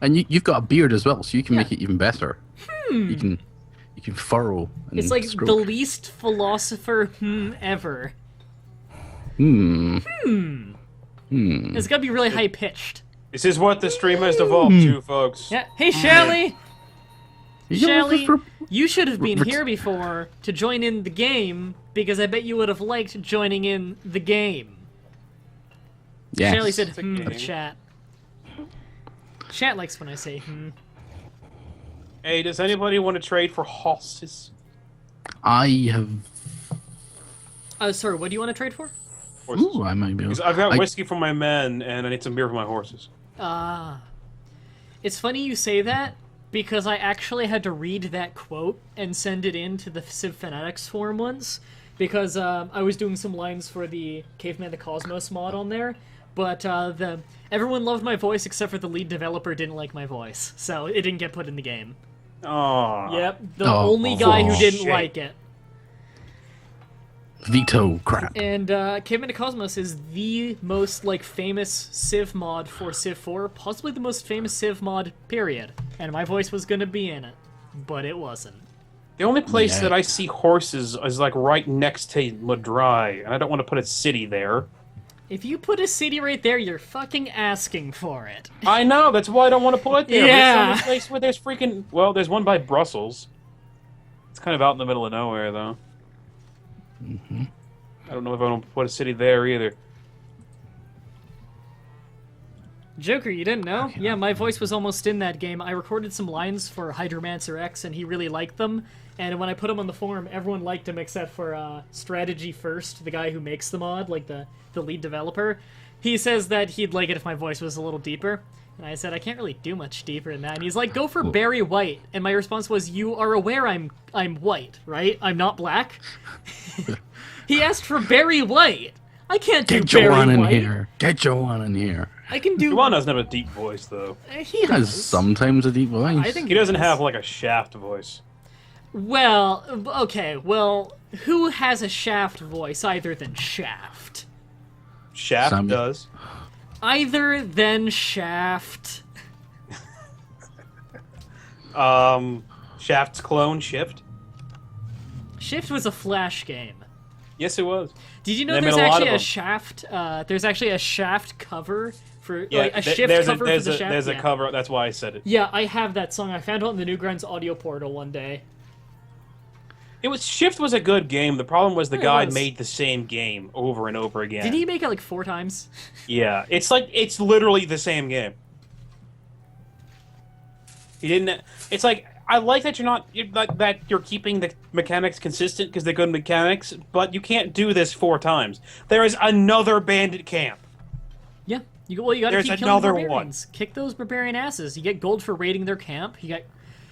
And you've got a beard as well, so you can make it even better. You can furrow and it's like stroke. the least philosopher ever. It's gotta be really high pitched. This is what the stream has evolved to, folks. Yeah. Hey, Shelly. Shelly, you should have been here before to join in the game, because I bet you would have liked joining in the game. Yes. Shelly said, chat. Chat likes when I say, Hey, does anybody want to trade for horses? I have... sorry, what do you want to trade for? Horses. Ooh, I might be able... Because I've got whiskey for my men, and I need some beer for my horses. It's funny you say that, because I actually had to read that quote and send it in to the Civ Fanatics forum once, because I was doing some lines for the Caveman the Cosmos mod on there, but everyone loved my voice except for the lead developer didn't like my voice, so it didn't get put in the game. Oh. Yep, the only guy who didn't like it. Veto crap. And Caveman to Cosmos is the most like famous Civ mod for Civ 4, possibly the most famous Civ mod, period. And my voice was gonna be in it, but it wasn't. The only place Yeah. that I see horses is like right next to Mah-Dry, and I don't want to put a city there. If you put a city right there, you're fucking asking for it. I know, that's why I don't want to put it there. Yeah. It's the only place where there's freaking... Well, there's one by Brussels. It's kind of out in the middle of nowhere, though. Mm-hmm. I don't know if I want to put a city there either. Joker, you didn't know? Yeah, my voice was almost in that game. I recorded some lines for Hydromancer X, and he really liked them. And when I put them on the forum, everyone liked them except for Strategy First, the guy who makes the mod, like the lead developer. He says that he'd like it if my voice was a little deeper. And I said, I can't really do much deeper than that. And he's like, go for Barry White. And my response was, you are aware I'm white, right? I'm not black? He asked for Barry White. I can't do Get Barry Joanne in White. here. Get Joanne in here. I can do... Juan doesn't have a deep voice, though. He He has does. sometimes a deep voice. I think He doesn't does. have, like, a Shaft voice. Well, okay, well, who has a Shaft voice other than Shaft? Shaft Some- does. Either than Shaft. Shaft's clone, Shift. Shift was a Flash game. Yes, it was. Did you know They there's made a lot actually of a them. Shaft? There's actually a Shaft cover for Yeah, like a Shift there's cover there's for the a, Shaft. There's yeah. a cover, that's why I said it. Yeah, I have that song. I found it on the Newgrounds audio portal one day. Shift was a good game. The problem was the Yeah, it guy was. made the same game over and over again. Did he make it like 4 times? Yeah, it's literally the same game. He didn't. It's like I like that you're keeping the mechanics consistent because they're good mechanics, but you can't do this 4 times. There is another bandit camp. Yeah. You gotta There's keep another killing the one. barbarians. Kick those barbarian asses. You get gold for raiding their camp.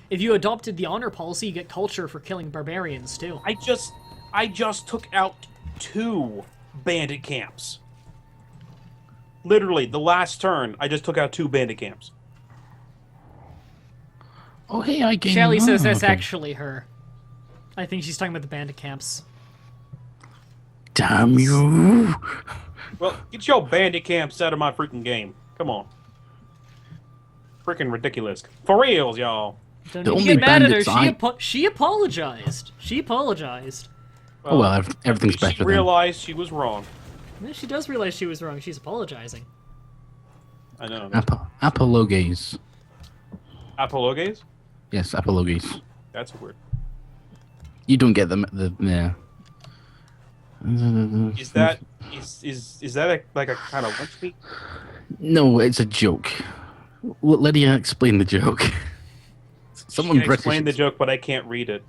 If you adopted the honor policy, you get culture for killing barbarians too. I just took out 2 bandit camps. Literally, the last turn, I just took out 2 bandit camps. Oh, hey, I gained... Shelly says oh, that's okay. actually her. I think she's talking about the bandit camps. Damn you! Well, get your bandit camps out of my freaking game. Come on. Freaking ridiculous. For reals, y'all. Don't The even only get mad at her. bandits She apologized. She apologized. Oh, well, everything's She better then. realized she was wrong. Yeah, she does realize she was wrong. She's apologizing. I know. Apologies. Apologies? Yes, apologies. That's weird. You don't get them. Yeah. Is that like a kind of lunch meat? No, it's a joke. Lydia, explain the joke. Someone She can British. explain the joke, but I can't read it.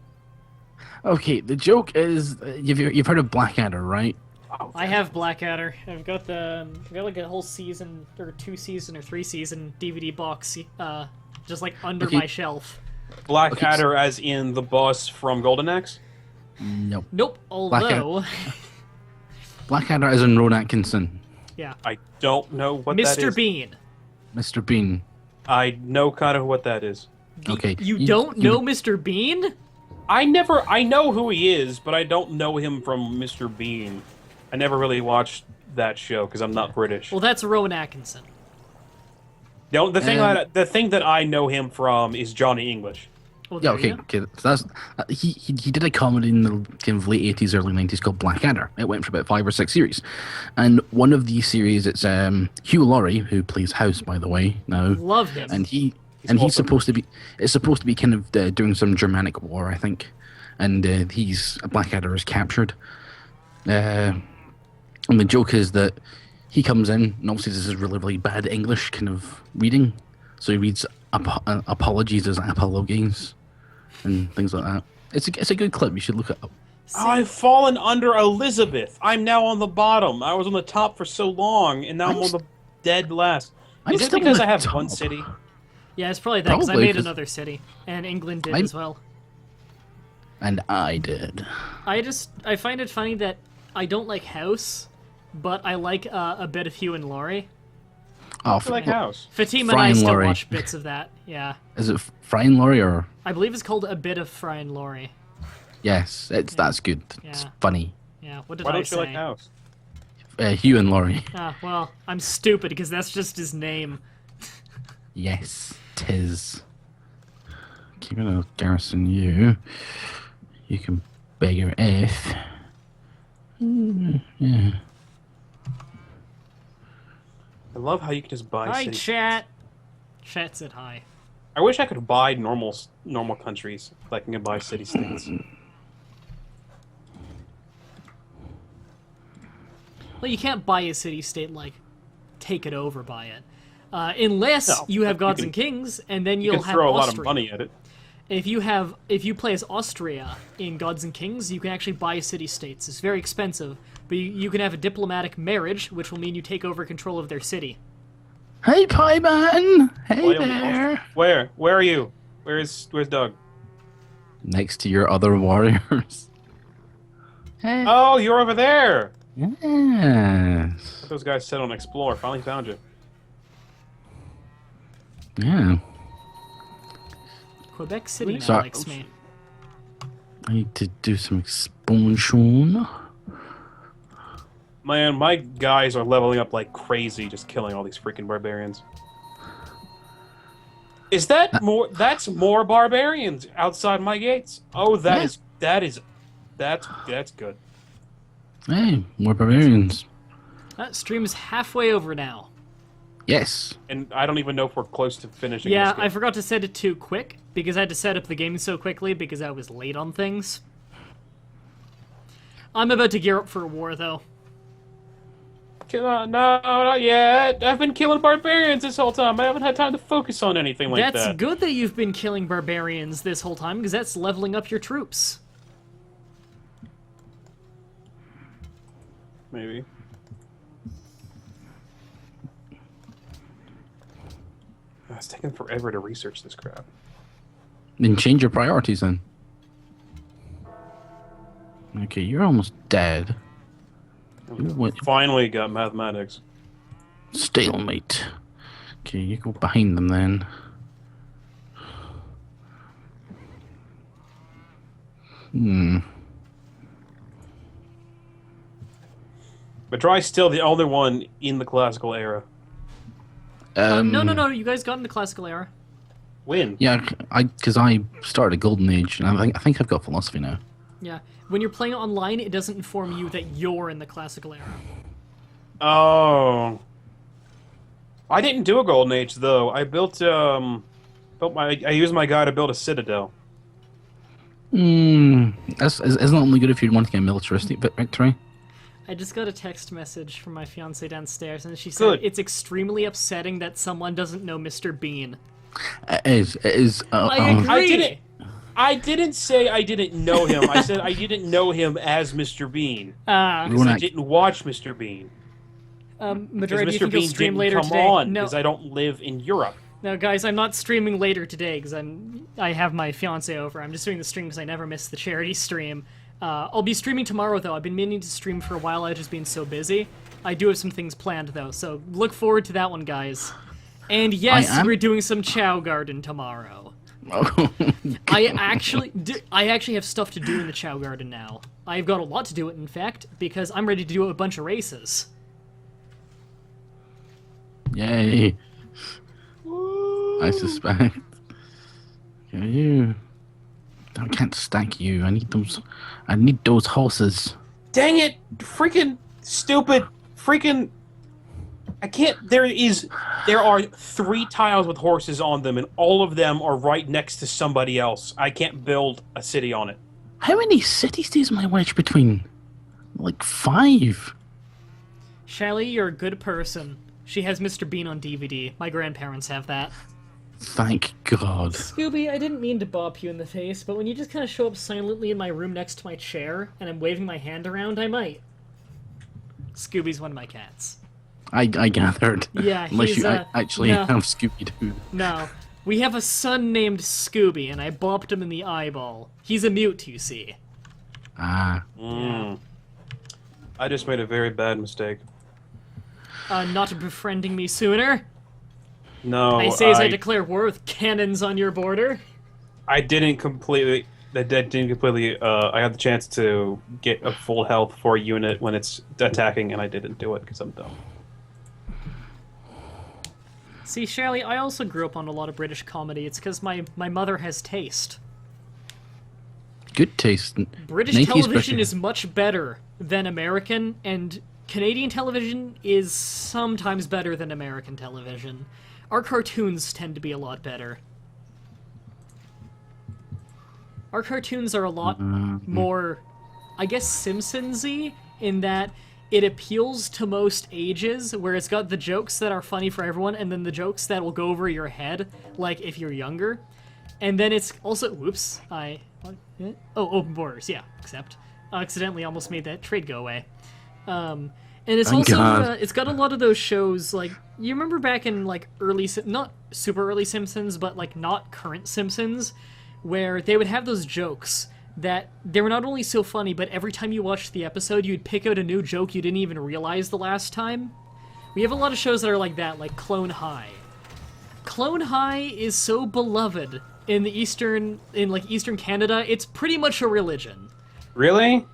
Okay, the joke is you've heard of Blackadder, right? Oh, I have Blackadder. I've got like a whole season or 2 season or 3 season DVD box, just like under Okay. my shelf. Blackadder, as in the boss from Golden Axe. Nope. Nope. Although, Blackadder is in Rowan Atkinson. yeah, I don't know what that Mr. is. Bean. Mr. Bean. I know kind of what that is. Okay. You don't know Mr. Bean? I know who he is, but I don't know him from Mr. Bean. I never really watched that show because I'm not British. Well, that's Rowan Atkinson. The thing that I know him from is Johnny English. Well, Yeah, there okay, you go. okay. So that's he did a comedy in the kind of late 80s, early 90s called Blackadder. It went for about 5 or 6 series, and one of these series, it's Hugh Laurie, who plays House, by the way, now, Love him. and he's awesome. supposed to be. It's supposed to be kind of during some Germanic war, I think, and Blackadder is captured. And the joke is that he comes in, and obviously this is really, really bad English kind of reading, so he reads apologies as apologies and things like that. It's a good clip. You should look it up. I've fallen under Elizabeth. I'm now on the bottom. I was on the top for so long, and now I'm on the dead last. I'm Is it still because on I the have top. one city? Yeah, it's probably that because I Probably, made 'cause- another city, and England did I'm- as well. And I did. I find it funny that I don't like House, but I like a bit of Hugh and Laurie. Oh, I like House. Fatima Fry and I and still Laurie. watch bits of that. Yeah, Is it Fry and Laurie or? I believe it's called A Bit of Fry and Laurie. Yes, that's good. It's Yeah. funny. Yeah, what did Why I don't say? you like House? Hugh and Laurie. Ah, well, I'm stupid because that's just his name. Yes, tis. Keeping a garrison you. You can beg your F. Yeah. I love how you can just buy Hi, cities. chat. Chat said hi. I wish I could buy normal countries, like I can buy city-states. Well, you can't buy a city-state, like, take it over by it. Unless No, you have but you gods can- and kings, and then You you'll can have throw a lot Austria. of money at it. If you play as Austria in Gods and Kings, you can actually buy city-states. It's very expensive, but you can have a diplomatic marriage, which will mean you take over control of their city. Hey, Pie Man! Hey Why there! Where? Where are you? Where's Doug? Next to your other warriors. Hey. Oh, you're over there! Yes. What those guys said on Explore. Finally found you. Yeah. Quebec City now Sorry. likes me. I need to do some expansion. Man, my guys are leveling up like crazy, just killing all these freaking barbarians. Is that more? That's more barbarians outside my gates. Oh, that's good. Hey, more barbarians. That stream is halfway over now. Yes. And I don't even know if we're close to finishing. Yeah, this game. I forgot to set it to quick, because I had to set up the game so quickly because I was late on things. I'm about to gear up for a war, though. No, not yet. I've been killing barbarians this whole time. I haven't had time to focus on anything like That's that. good that you've been killing barbarians this whole time, because that's leveling up your troops. Maybe. It's taking forever to research this crap. Then change your priorities then. Okay, you're almost dead. What? Finally got mathematics. Stalemate. Okay, you go behind them then. But Dry's still the only one in the classical era. No, you guys got in the classical era. When? Yeah, because I started a golden age, and I think I've got philosophy now. Yeah. When you're playing online, it doesn't inform you that you're in the classical era. Oh. I didn't do a golden age though. I I used my guy to build a citadel. That's isn't only good if you want to get a militaristic victory. I just got a text message from my fiance downstairs, and she said Good. it's extremely upsetting that someone doesn't know Mr. Bean. It is. I agree. I didn't say I didn't know him. I said I didn't know him as Mr. Bean. Because I didn't watch Mr. Bean. Madrid, do you Mr. think you'll Bean stream didn't later come today? on No, because I don't live in Europe. no, guys, I'm not streaming later today because I have my fiance over. I'm just doing the stream because I never miss the charity stream. I'll be streaming tomorrow though. I've been meaning to stream for a while. I've just been so busy. I do have some things planned though, so look forward to that one, guys. And yes, we're doing some Chow Garden tomorrow. I actually have stuff to do in the Chow Garden now. I've got a lot to do it, in fact, because I'm ready to do a bunch of races. Yay! I suspect. Yeah, you. I can't stack you. I need those. I need those horses. Dang it! Freaking stupid! Freaking! I can't. There are 3 tiles with horses on them, and all of them are right next to somebody else. I can't build a city on it. How many cities am I wedged between? Like 5. Shelly, you're a good person. She has Mr. Bean on DVD. My grandparents have that. Thank God. Scooby, I didn't mean to bop you in the face, but when you just kind of show up silently in my room next to my chair, and I'm waving my hand around, I might. Scooby's one of my cats. I gathered. Yeah, Unless he's, you actually no. have Scooby-Doo. No. We have a son named Scooby, and I bopped him in the eyeball. He's a mute, you see. Ah. I just made a very bad mistake. Not befriending me sooner. No, I say as I declare war with cannons on your border. I didn't completely. that didn't completely. I had the chance to get a full health for a unit when it's attacking, and I didn't do it because I'm dumb. See, Shirley, I also grew up on a lot of British comedy. It's because my mother has taste. Good taste. British 90s television British. is much better than American, and Canadian television is sometimes better than American television. Our cartoons tend to be a lot better. Our cartoons are a lot more, I guess, Simpsons-y, in that it appeals to most ages, where it's got the jokes that are funny for everyone, and then the jokes that will go over your head, like if you're younger. And then it's also, whoops, open borders, yeah, accept. I accidentally almost made that trade go away. And it's Thank also, God. it's got a lot of those shows, like, you remember back in, like, not super early Simpsons, but, like, not current Simpsons, where they would have those jokes that they were not only so funny, but every time you watched the episode, you'd pick out a new joke you didn't even realize the last time. We have a lot of shows that are like that, like Clone High. Clone High is so beloved in Eastern Canada, it's pretty much a religion. Really?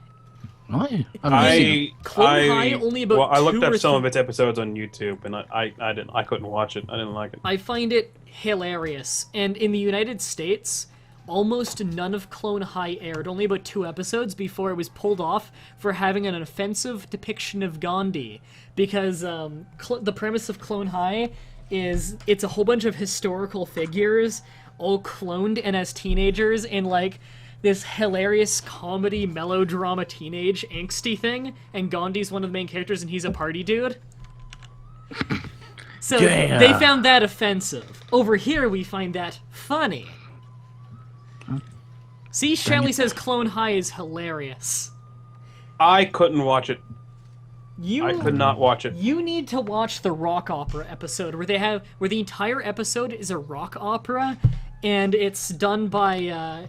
Why? I Clone High only about I looked two up or some three- of its episodes on YouTube, and I couldn't watch it. I didn't like it. I find it hilarious. And in the United States, almost none of Clone High aired, only about 2 episodes before it was pulled off for having an offensive depiction of Gandhi. Because the premise of Clone High is it's a whole bunch of historical figures, all cloned and as teenagers in, like, this hilarious comedy melodrama teenage angsty thing, and Gandhi's one of the main characters and he's a party dude. So Yeah. they found that offensive. Over here we find that funny. See, Shelley says Clone High is hilarious. I couldn't watch it. You I could not watch it. You need to watch the rock opera episode where the entire episode is a rock opera, and it's done by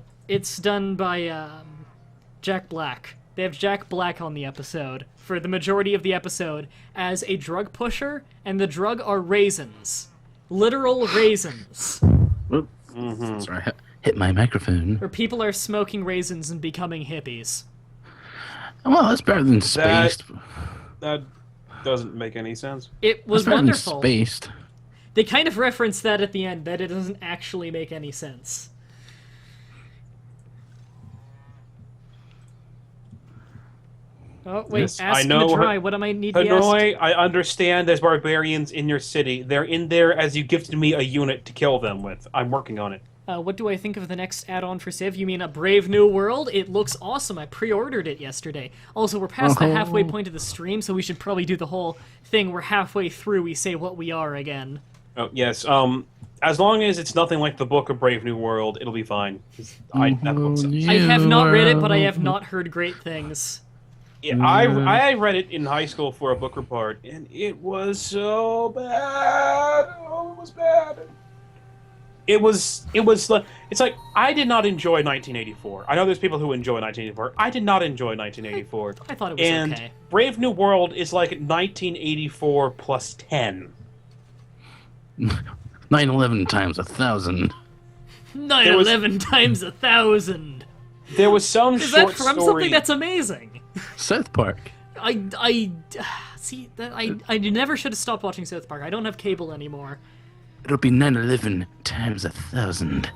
Jack Black. They have Jack Black on the episode for the majority of the episode as a drug pusher, and the drug are raisins, literal raisins. Whoop. Sorry, I hit my microphone. Where people are smoking raisins and becoming hippies. Well, that's better than spaced. That doesn't make any sense. It was That's better than wonderful. spaced. They kind of reference that at the end, that it doesn't actually make any sense. Oh, wait, Yes, ask I know Mah-Dry, what am I need to be asked? Hanoi, I understand there's barbarians in your city. They're in there as you gifted me a unit to kill them with. I'm working on it. What do I think of the next add-on for Civ? You mean A Brave New World? It looks awesome. I pre-ordered it yesterday. Also, we're past the halfway point of the stream, so we should probably do the whole thing where halfway through we say what we are again. Oh, yes. As long as it's nothing like the book of Brave New World, it'll be fine. That book sucks. I have not read it, but I have not heard great things. Yeah, I read it in high school for a book report, and it was so bad. Oh, it was bad. It's like I did not enjoy 1984. I know there's people who enjoy 1984. I did not enjoy 1984. I thought it was and okay. Brave New World is like 1984 plus 10. 9/11 times 1,000. 9/11 times 1,000. There was some Is short that from story. something that's amazing? South Park. I see that I never should have stopped watching South Park. I don't have cable anymore. It'll be 9/11 times 1,000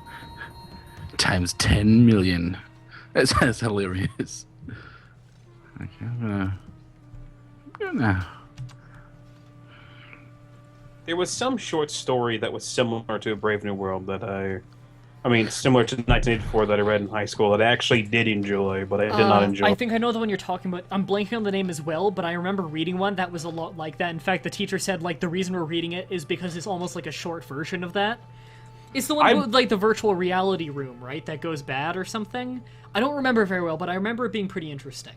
times 10 million. That's hilarious. Okay, I'm gonna. There was some short story that was similar to Brave New World that similar to 1984 that I read in high school that I actually did enjoy, but I did not enjoy. I think I know the one you're talking about. I'm blanking on the name as well, but I remember reading one that was a lot like that. In fact, the teacher said, like, the reason we're reading it is because it's almost like a short version of that. It's the one with, like, the virtual reality room, right? That goes bad or something? I don't remember very well, but I remember it being pretty interesting.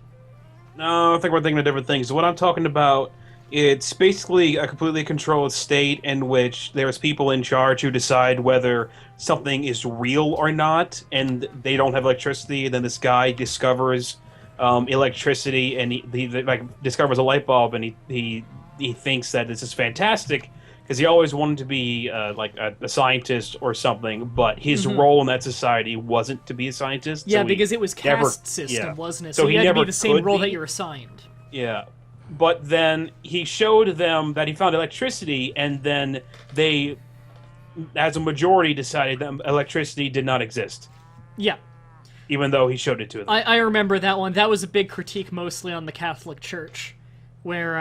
No, I think we're thinking of different things. What I'm talking about, it's basically a completely controlled state in which there's people in charge who decide whether something is real or not, and they don't have electricity. And then this guy discovers electricity, and he discovers a light bulb, and he thinks that this is fantastic because he always wanted to be like a scientist or something, but his role in that society wasn't to be a scientist. Yeah, so because it was caste system, wasn't it? So he you had to be never the same could role be. that you're assigned. Yeah. But then he showed them that he found electricity, and then they, as a majority, decided that electricity did not exist. Yeah. Even though he showed it to them. I remember that one. That was a big critique mostly on the Catholic Church, where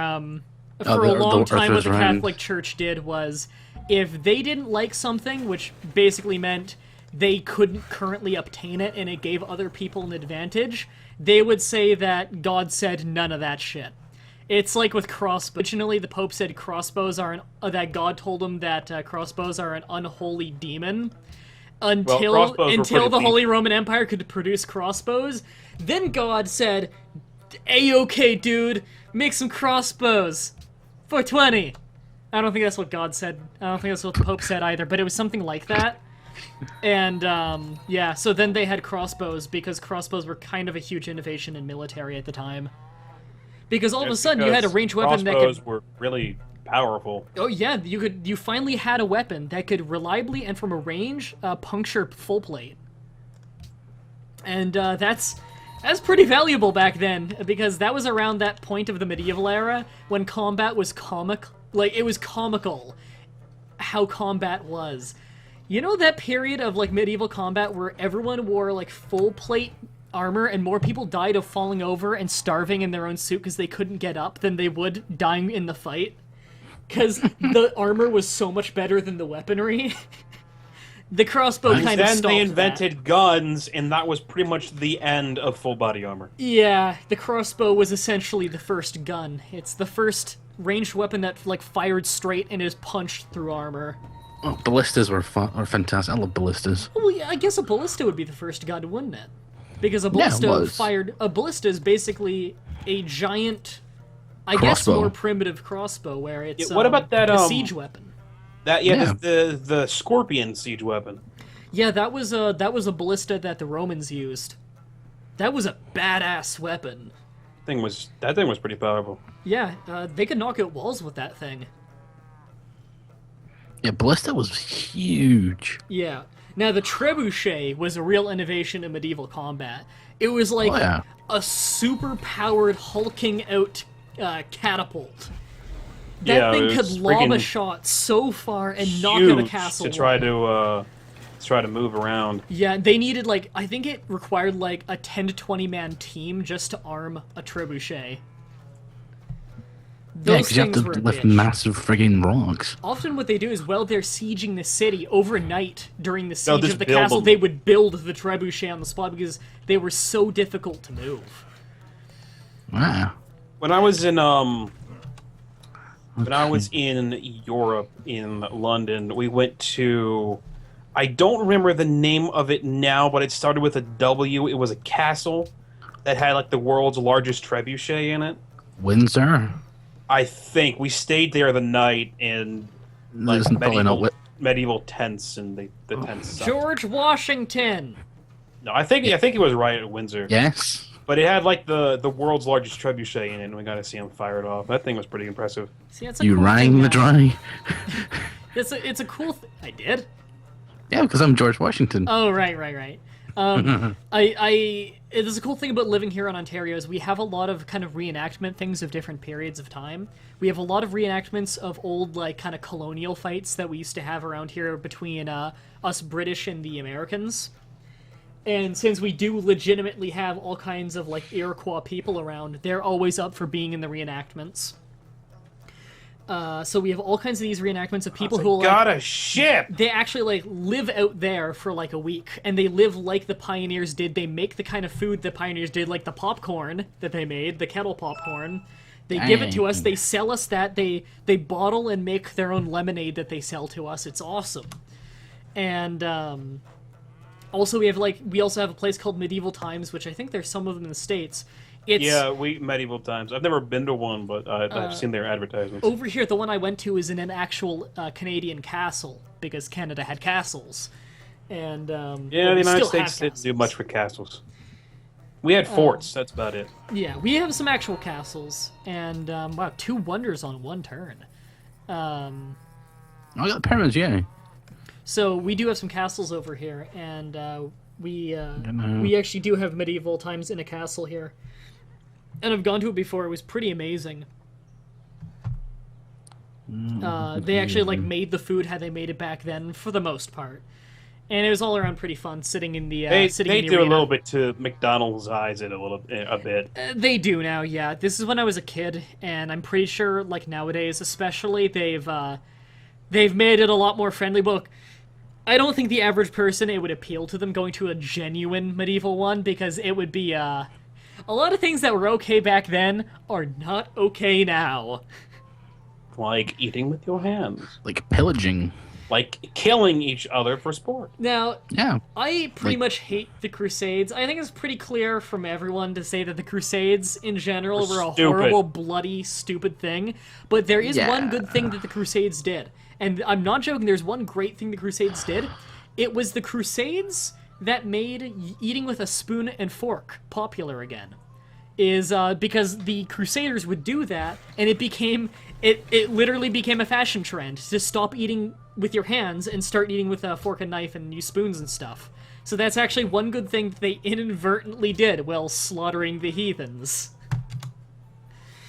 for a long time what the Catholic Church did was, if they didn't like something, which basically meant they couldn't currently obtain it and it gave other people an advantage, they would say that God said none of that shit. It's like with crossbows. Originally, the Pope said crossbows are that God told him that crossbows are an unholy demon. Until the Holy Roman Empire could produce crossbows, then God said, "A-okay, dude, make some crossbows for 20." I don't think that's what God said. I don't think that's what the Pope said either, but it was something like that. And yeah, so then they had crossbows because crossbows were kind of a huge innovation in military at the time. Because all of a sudden you had a ranged weapon that could... Crossbows were really powerful. Oh yeah, you finally had a weapon that could reliably and from a range puncture full plate. And that's pretty valuable back then, because that was around that point of the medieval era when combat was it was comical how combat was. You know that period of like medieval combat where everyone wore like full plate armor and more people died of falling over and starving in their own suit because they couldn't get up than they would dying in the fight? Because the armor was so much better than the weaponry. The crossbow kind of stopped Then they invented guns, and that was pretty much the end of full body armor. Yeah, the crossbow was essentially the first gun. It's the first ranged weapon that like fired straight and is punched through armor. Oh, ballistas were fantastic. I love ballistas. Well, yeah, I guess a ballista would be the first gun, wouldn't it? Because a ballista a ballista is basically a giant, I guess, more primitive crossbow where it's what about that a siege weapon. The scorpion siege weapon. Yeah, that was a ballista that the Romans used. That was a badass weapon. That thing was pretty powerful. Yeah, they could knock out walls with that thing. Yeah, ballista was huge. Yeah. Now, the trebuchet was a real innovation in medieval combat. It was like a super-powered, hulking out catapult. That thing could lob a shot so far and knock out a castle. To try to move around. Yeah, they needed like, I think it required like a 10 to 20 man team just to arm a trebuchet. Because you have to lift massive friggin' rocks. Often what they do is, while they're sieging the city overnight during the siege of the castle, they would build the trebuchet on the spot because they were so difficult to move. Wow. When I was in Europe, in London, we went to, I don't remember the name of it now, but it started with a W. It was a castle that had like the world's largest trebuchet in it. Windsor? I think we stayed there the night in like medieval tents, and the tents sucked. George Washington. No, I think he was right at Windsor. Yes, but it had like the world's largest trebuchet in it, and we got to see him fire it off. That thing was pretty impressive. See, that's a you cool rang thing, the dry. It's a cool. I did. Yeah, because I'm George Washington. Oh right. There's a cool thing about living here in Ontario is we have a lot of kind of reenactment things of different periods of time. We have a lot of reenactments of old, like, kind of colonial fights that we used to have around here between us British and the Americans. And since we do legitimately have all kinds of, like, Iroquois people around, they're always up for being in the reenactments. So we have all kinds of these reenactments of people who got a ship. They actually like live out there for like a week, and they live like the pioneers did. They make the kind of food the pioneers did, like the popcorn that they made, the kettle popcorn. They give it to us. They sell us that. They bottle and make their own lemonade that they sell to us. It's awesome. And also we also have a place called Medieval Times, which I think there's some of them in the States. Medieval Times. I've never been to one, but I've seen their advertisements. Over here, the one I went to is in an actual Canadian castle, because Canada had castles. And the United States didn't do much for castles. We had forts, that's about it. Yeah, we have some actual castles, and wow, 2 wonders on 1 turn. I got the pyramids, yeah. So we do have some castles over here, and we actually do have medieval times in a castle here. And I've gone to it before. It was pretty amazing. They actually like made the food how they made it back then for the most part, and it was all around pretty fun sitting in the They do arena. a little bit to McDonald's eyes it a bit. They do now, yeah. This is when I was a kid, and I'm pretty sure like nowadays, especially they've made it a lot more friendly. But look, I don't think the average person it would appeal to them going to a genuine medieval one because it would be a lot of things that were okay back then are not okay now. Like eating with your hands. Like pillaging. Like killing each other for sport. Now, Yeah. I pretty much hate the Crusades. I think it's pretty clear from everyone to say that the Crusades in general were a horrible, bloody, stupid thing. But there is one good thing that the Crusades did. And I'm not joking, there's one great thing the Crusades did. It was the Crusades that made eating with a spoon and fork popular again. Is because the Crusaders would do that, and it literally became a fashion trend to stop eating with your hands and start eating with a fork and knife and use spoons and stuff. So that's actually one good thing that they inadvertently did while slaughtering the heathens.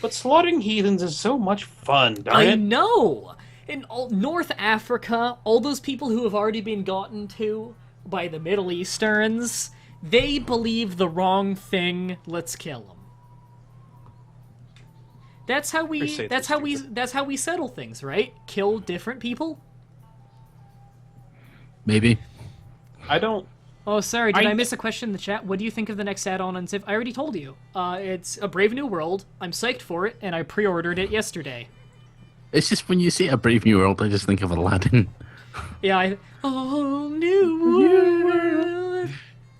But slaughtering heathens is so much fun, darn it? I know! In North Africa, all those people who have already been gotten to by the Middle Easterns, they believe the wrong thing, let's kill them. That's how we settle things, right? Kill different people? Maybe. I don't... Oh, sorry, did I miss a question in the chat? What do you think of the next add-on on Civ? I already told you. It's A Brave New World. I'm psyched for it, and I pre-ordered it yesterday. It's just when you say A Brave New World, I just think of Aladdin. Yeah, whole new world.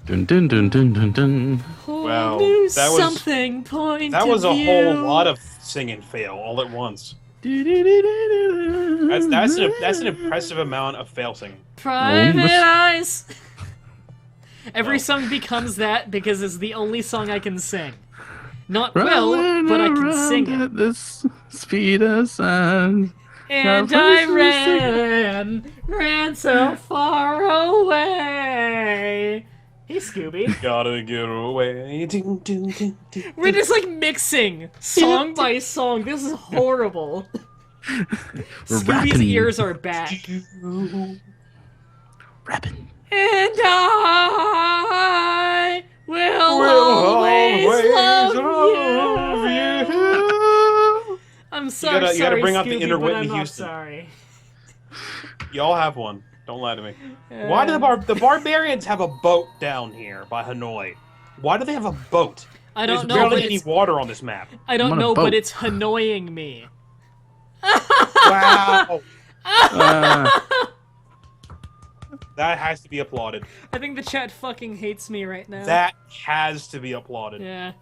Dun dun dun dun dun dun. Wow, That was a whole lot of singing fail all at once. That's an impressive amount of fail singing. Private Eyes. Every song becomes that because it's the only song I can sing. Not well, but I can sing it. At the speed of sound. And I ran so far away. Hey, Scooby. Gotta get away. We're just like mixing song by song. This is horrible. Scooby's ears are back. Rapping. And I will always love you. I'm sorry, you gotta bring out Scooby, the inner but Whitney I'm not Houston. sorry. Y'all have one. Don't lie to me. Why do the barbarians have a boat down here by Hanoi? Why do they have a boat? I don't know. There's barely any water on this map. I don't know, but it's annoying me. Wow. That has to be applauded. I think the chat fucking hates me right now. That has to be applauded. Yeah.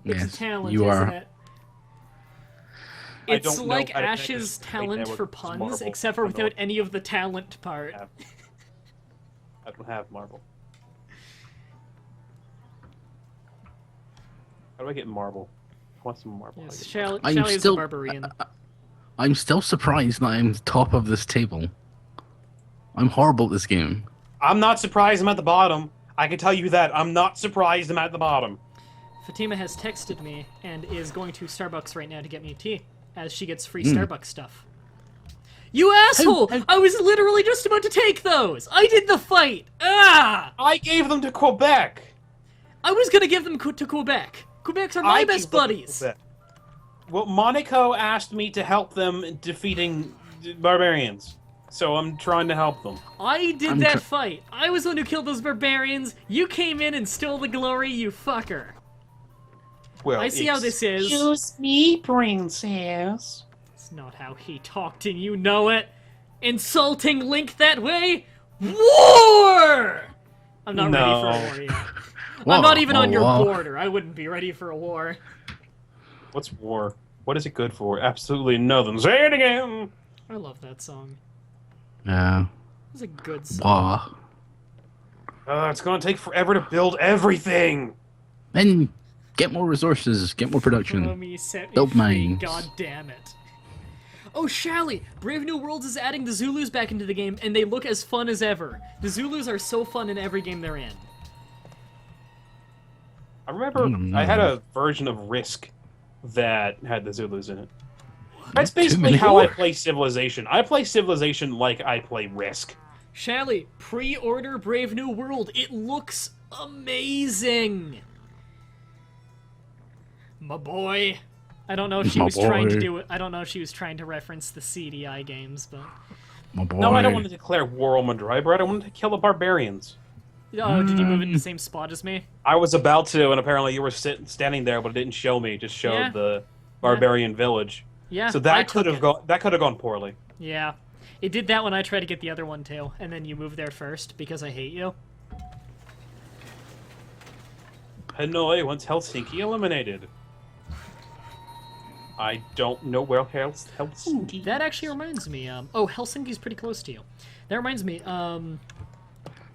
It's a talent, you isn't are. it? It's like how to make Ash's this talent network for with puns, Marvel. except for without any of the talent part. I don't have marble. How do I get marble? I want some marble. Yes, How do Shelly is a barbarian. I'm still surprised that I'm top of this table. I'm horrible at this game. I'm not surprised I'm at the bottom. I can tell you that. I'm not surprised I'm at the bottom. Fatima has texted me and is going to Starbucks right now to get me tea, as she gets free Starbucks stuff. You asshole! I was literally just about to take those! I did the fight! Ah! I gave them to Quebec! I was gonna give them to Quebec. Quebecs are my best buddies. Well, Monaco asked me to help them defeating barbarians. So I'm trying to help them. I did that fight. I was the one who killed those barbarians. You came in and stole the glory, you fucker. Well, I see how this is. Excuse me, princess. It's not how he talked and you know it. Insulting Link that way? War! I'm not ready for a war yet. I'm not even on your border. I wouldn't be ready for a war. What's war? What is it good for? Absolutely nothing. Say it again! I love that song. Yeah. It's a good song. It's gonna take forever to build everything! Then get more resources, get more production. Build mines. God damn it. Oh, Shally! Brave New Worlds is adding the Zulus back into the game, and they look as fun as ever. The Zulus are so fun in every game they're in. I remember I had a version of Risk that had the Zulus in it. That's basically how I play Civilization. I play Civilization like I play Risk. Shally, pre-order Brave New World. It looks amazing. My boy. I don't know if she was trying to do it. I don't know if she was trying to reference the CDI games, but... My boy. No, I don't want to declare war on Mah-Dry-Bread. I wanted to kill the barbarians. Oh, did you move it in the same spot as me? I was about to, and apparently you were standing there, but it didn't show me. It just showed the barbarian village. Yeah. So that could have gone poorly. Yeah. It did that when I tried to get the other one too, and then you moved there first because I hate you. Hanoi wants Helsinki eliminated. I don't know where Helsinki. That actually reminds me. Oh, Helsinki's pretty close to you. That reminds me.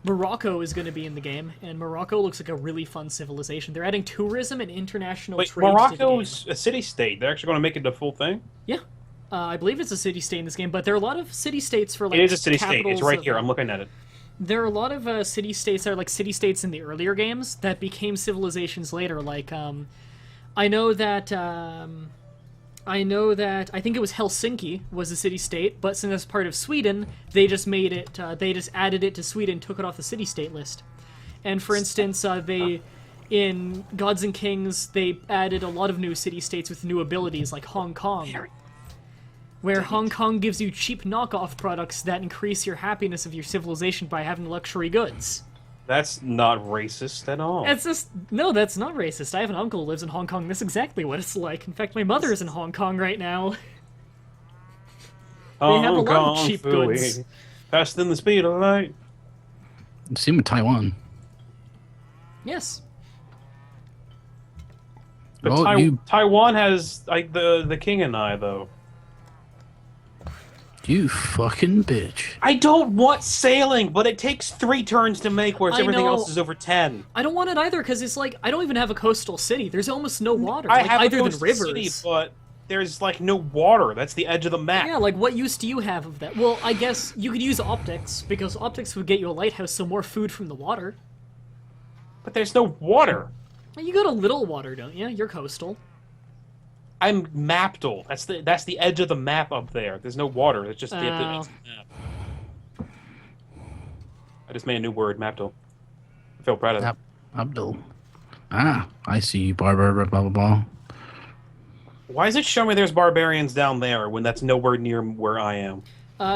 Morocco is going to be in the game, and Morocco looks like a really fun civilization. They're adding tourism and international trade. Morocco's a city-state. They're actually going to make it the full thing? Yeah. I believe it's a city-state in this game, but there are a lot of city-states for, like, it is a city-state. It's right here. I'm looking at it. There are a lot of city-states that are, like, city-states in the earlier games that became civilizations later. Like, I know that I think it was Helsinki was a city-state, but since it's part of Sweden, they just made it, they just added it to Sweden, took it off the city-state list. And for instance, in Gods and Kings, they added a lot of new city-states with new abilities, like Hong Kong, where Hong Kong gives you cheap knockoff products that increase your happiness of your civilization by having luxury goods. That's not racist at all. It's just... No, that's not racist. I have an uncle who lives in Hong Kong. That's exactly what it's like. In fact, my mother is in Hong Kong right now. They have a lot of cheap goods. Faster than the speed of light. Same with Taiwan. Yes. But Taiwan has, like, the king and I, though. You fucking bitch. I don't want sailing, but it takes 3 turns to make, whereas everything else is over 10. I don't want it either, because it's like, I don't even have a coastal city. There's almost no water. I like, have either a coastal than rivers. city, but there's, like, no water. That's the edge of the map. Yeah, like, what use do you have of that? Well, I guess you could use optics, because optics would get you a lighthouse, so more food from the water. But there's no water. You got a little water, don't you? You're coastal. I'm Maptal. That's the edge of the map up there. There's no water. It's just the edge of the map. I just made a new word, Maptal. I feel proud of it. Abdul. Ah, I see you, barber, blah, blah, blah. Why is it showing me there's barbarians down there when that's nowhere near where I am?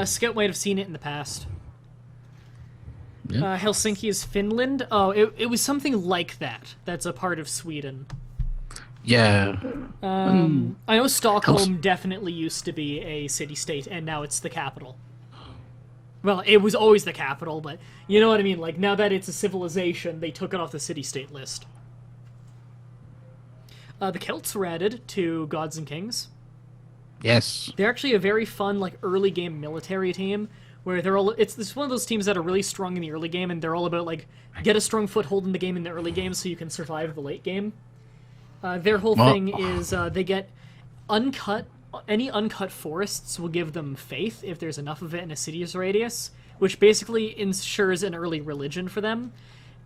Scout might have seen it in the past. Yeah. Helsinki is Finland? Oh, it was something like that. That's a part of Sweden. Yeah. I know Stockholm definitely used to be a city-state, and now it's the capital. Well, it was always the capital, but you know what I mean? Like, now that it's a civilization, they took it off the city-state list. The Celts were added to Gods and Kings. Yes. They're actually a very fun, like, early-game military team, where they're all... It's one of those teams that are really strong in the early game, and they're all about, like, get a strong foothold in the game in the early game so you can survive the late game. Their whole thing is they get any uncut forests will give them faith if there's enough of it in a city's radius, which basically ensures an early religion for them.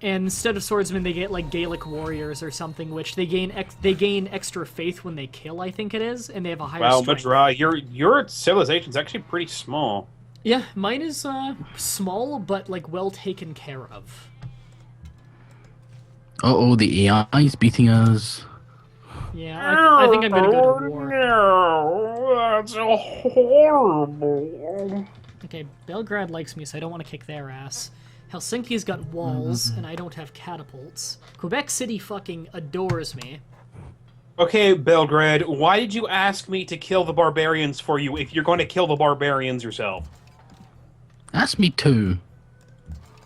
And instead of swordsmen, they get like Gaelic warriors or something, which they gain extra faith when they kill, I think it is, and they have a higher strength. Wow, Mah-Dry, your civilization's actually pretty small. Yeah, mine is small, but like well taken care of. Uh-oh, the AI's beating us. Yeah, I think I'm gonna go to war. No, that's horrible. Okay, Belgrade likes me, so I don't want to kick their ass. Helsinki's got walls, and I don't have catapults. Quebec City fucking adores me. Okay, Belgrade, why did you ask me to kill the barbarians for you if you're going to kill the barbarians yourself? That's me too.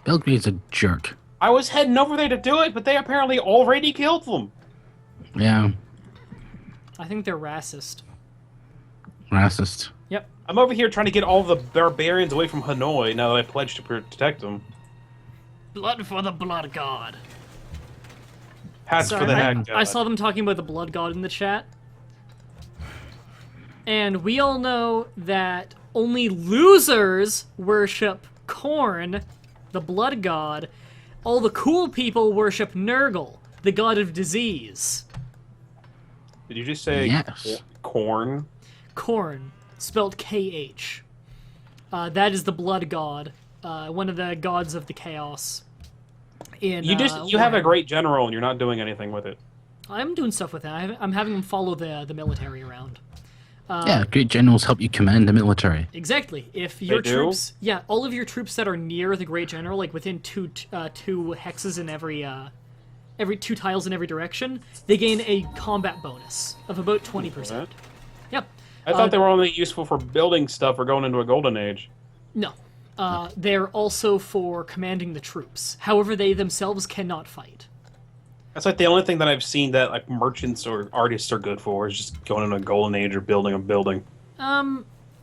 Belgrade's a jerk. I was heading over there to do it, but they apparently already killed them. Yeah. I think they're racist. Racist. Yep. I'm over here trying to get all the barbarians away from Hanoi now that I pledged to protect them. Blood for the blood god. Hats for the head god. I saw them talking about the blood god in the chat. And we all know that only losers worship Khorne, the blood god. All the cool people worship Nurgle, the god of disease. Did you just say Yes. corn? Khorne, spelled K-H. That is the blood god, one of the gods of the chaos. You have a great general and you're not doing anything with it. I'm doing stuff with it. I'm having him follow the military around. Yeah, great generals help you command the military. Exactly. If your They do? troops, yeah, all of your troops that are near the great general, like within two hexes in every 2 tiles in every direction, they gain a combat bonus of about 20%. Yep. I thought they were only useful for building stuff or going into a golden age. No. They're also for commanding the troops. However, they themselves cannot fight. That's like the only thing that I've seen that like merchants or artists are good for is just going into a golden age or building a building.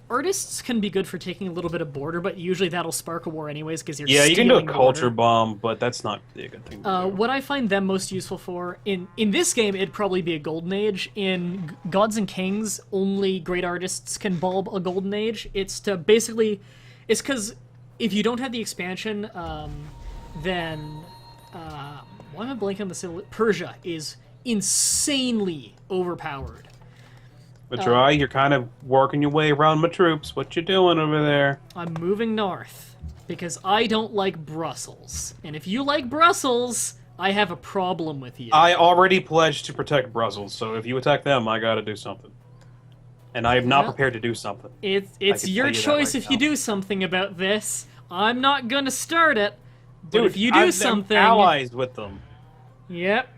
Artists can be good for taking a little bit of border, but usually that'll spark a war anyways because you're You can do a stealing culture border. bomb, but that's not really a good thing to do. What I find them most useful for, in this game, it'd probably be a golden age. In Gods and Kings, only great artists can bulb a golden age. It's because if you don't have the expansion, then... why am I blanking on the city? Persia is insanely overpowered. Mah-Dry, you're kind of working your way around my troops. What you doing over there? I'm moving north because I don't like Brussels. And if you like Brussels, I have a problem with you. I already pledged to protect Brussels, so if you attack them, I gotta do something. And I am not Yeah. prepared to do something. It's can your tell you that choice right if you now. do something about this. I'm not gonna start it. But Dude, if you do I'm something... allies with them. Yep.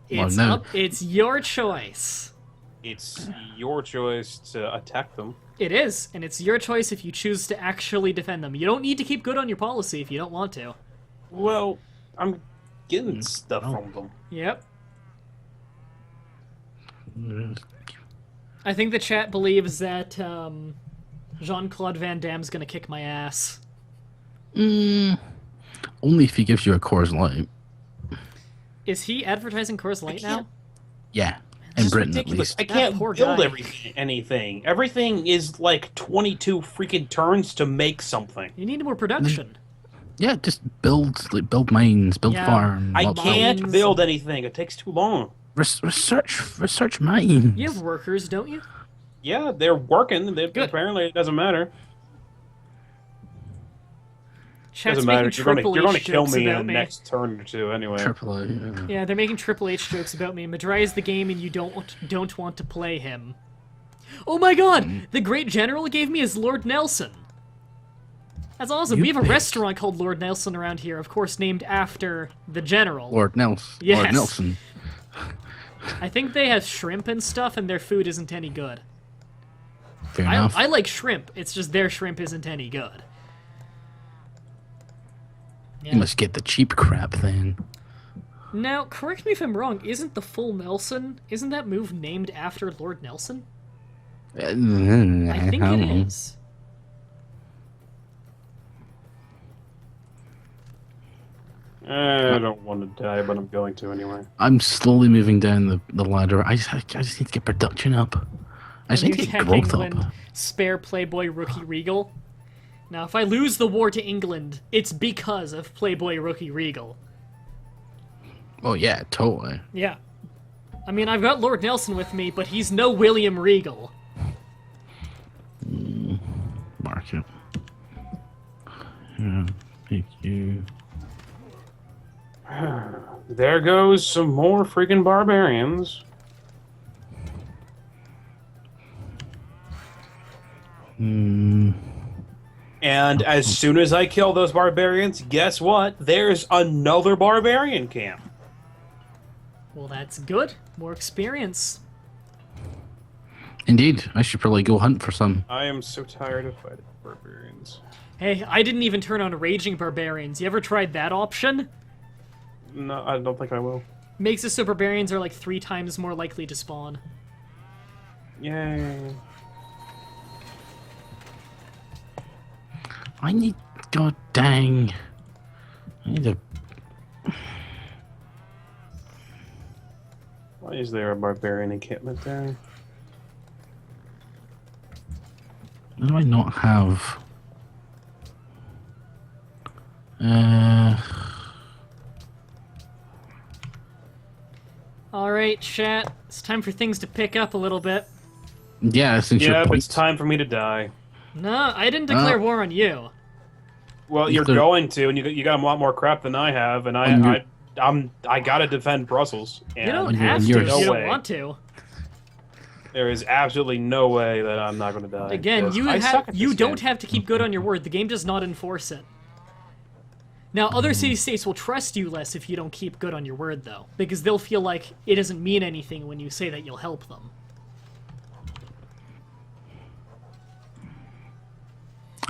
Well, It's no. it's your choice. It's your choice to attack them. It is, and it's your choice if you choose to actually defend them. You don't need to keep good on your policy if you don't want to. Well, I'm getting stuff from them. Yep. I think the chat believes that Jean-Claude Van Damme's gonna kick my ass. Only if he gives you a Coors Light. Is he advertising Coors Light now? Yeah, in It's Britain at ridiculous. least. I can't poor build guy. anything. Everything is like 22 freaking turns to make something. You need more production. Yeah, just build mines, build Yeah. farms. I lots of- can't Mines. build anything. It takes too long. research mines. You have workers, don't you? Yeah, they're working. Good. Apparently, it doesn't matter. Chat's Doesn't matter. making You're Triple gonna H kill jokes me in about the me. next turn or two anyway. Triple A. Yeah. Yeah, they're making Triple H jokes about me. Mah-Dry is the game and you don't want to play him. Oh my god! The Great General gave me his Lord Nelson. That's awesome. You We have a picked- restaurant called Lord Nelson around here, of course named after the General. Lord Nelson. Yes. Lord Nelson. I think they have shrimp and stuff and their food isn't any good. Fair enough. I like shrimp, it's just their shrimp isn't any good. You must get the cheap crap then. Now, correct me if I'm wrong, isn't the full Nelson, isn't that move named after Lord Nelson? I think don't it know. is. I don't want to die, but I'm going to anyway. I'm slowly moving down the ladder. I just need to get production up. I just New need to get Tech growth England, up. spare Playboy Rookie Regal. Now, if I lose the war to England, it's because of Playboy Rookie Regal. Oh yeah, totally. Yeah. I mean, I've got Lord Nelson with me, but he's no William Regal. Mark it. Yeah, thank you. There goes some more freaking barbarians. And as soon as I kill those barbarians, guess what? There's another barbarian camp. Well, that's good. More experience. Indeed, I should probably go hunt for some. I am so tired of fighting barbarians. Hey, I didn't even turn on Raging Barbarians. You ever tried that option? No, I don't think I will. Makes it so barbarians are like 3 times more likely to spawn. Yay. I need. God dang. I need a. Why is there a barbarian encampment there? Why do I not have? Alright, chat. It's time for things to pick up a little bit. Yeah, since your Yep, point. it's time for me to die. No, I didn't declare war on you. Well, you're going to, and you got a lot more crap than I have, and I gotta defend Brussels. And You don't On your- have on to your- if no you way. don't want to. There is absolutely no way that I'm not going to die. Again, because I suck at you this don't game. have to keep good on your word. The game does not enforce it. Now, other city-states will trust you less if you don't keep good on your word, though, because they'll feel like it doesn't mean anything when you say that you'll help them.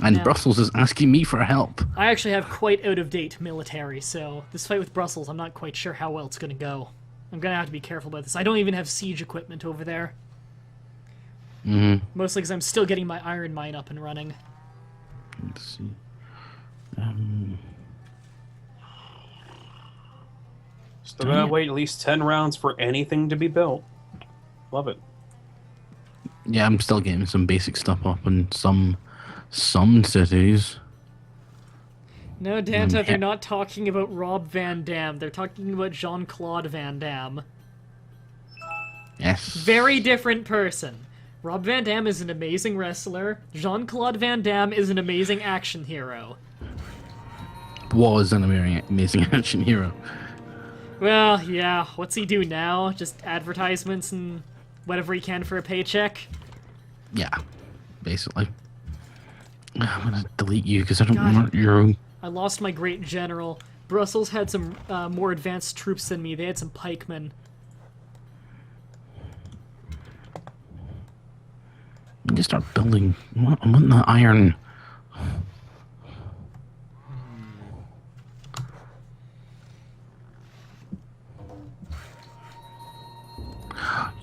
And Now- Brussels is asking me for help. I actually have quite out-of-date military, so this fight with Brussels, I'm not quite sure how well it's going to go. I'm going to have to be careful about this. I don't even have siege equipment over there. Mostly because I'm still getting my iron mine up and running. Let's see. Still gonna wait at least 10 rounds for anything to be built. Love it. Yeah, I'm still getting some basic stuff up in some cities. No, Danta, they're not talking about Rob Van Dam. They're talking about Jean-Claude Van Damme. Yes. Very different person. Rob Van Dam is an amazing wrestler. Jean-Claude Van Damme is an amazing action hero. Was an amazing action hero. Well, yeah, what's he do now? Just advertisements and whatever he can for a paycheck? Yeah, basically. I'm gonna delete you because I don't God. want your. I lost my great general. Brussels had some more advanced troops than me. They had some pikemen. I need to start building. I want the iron.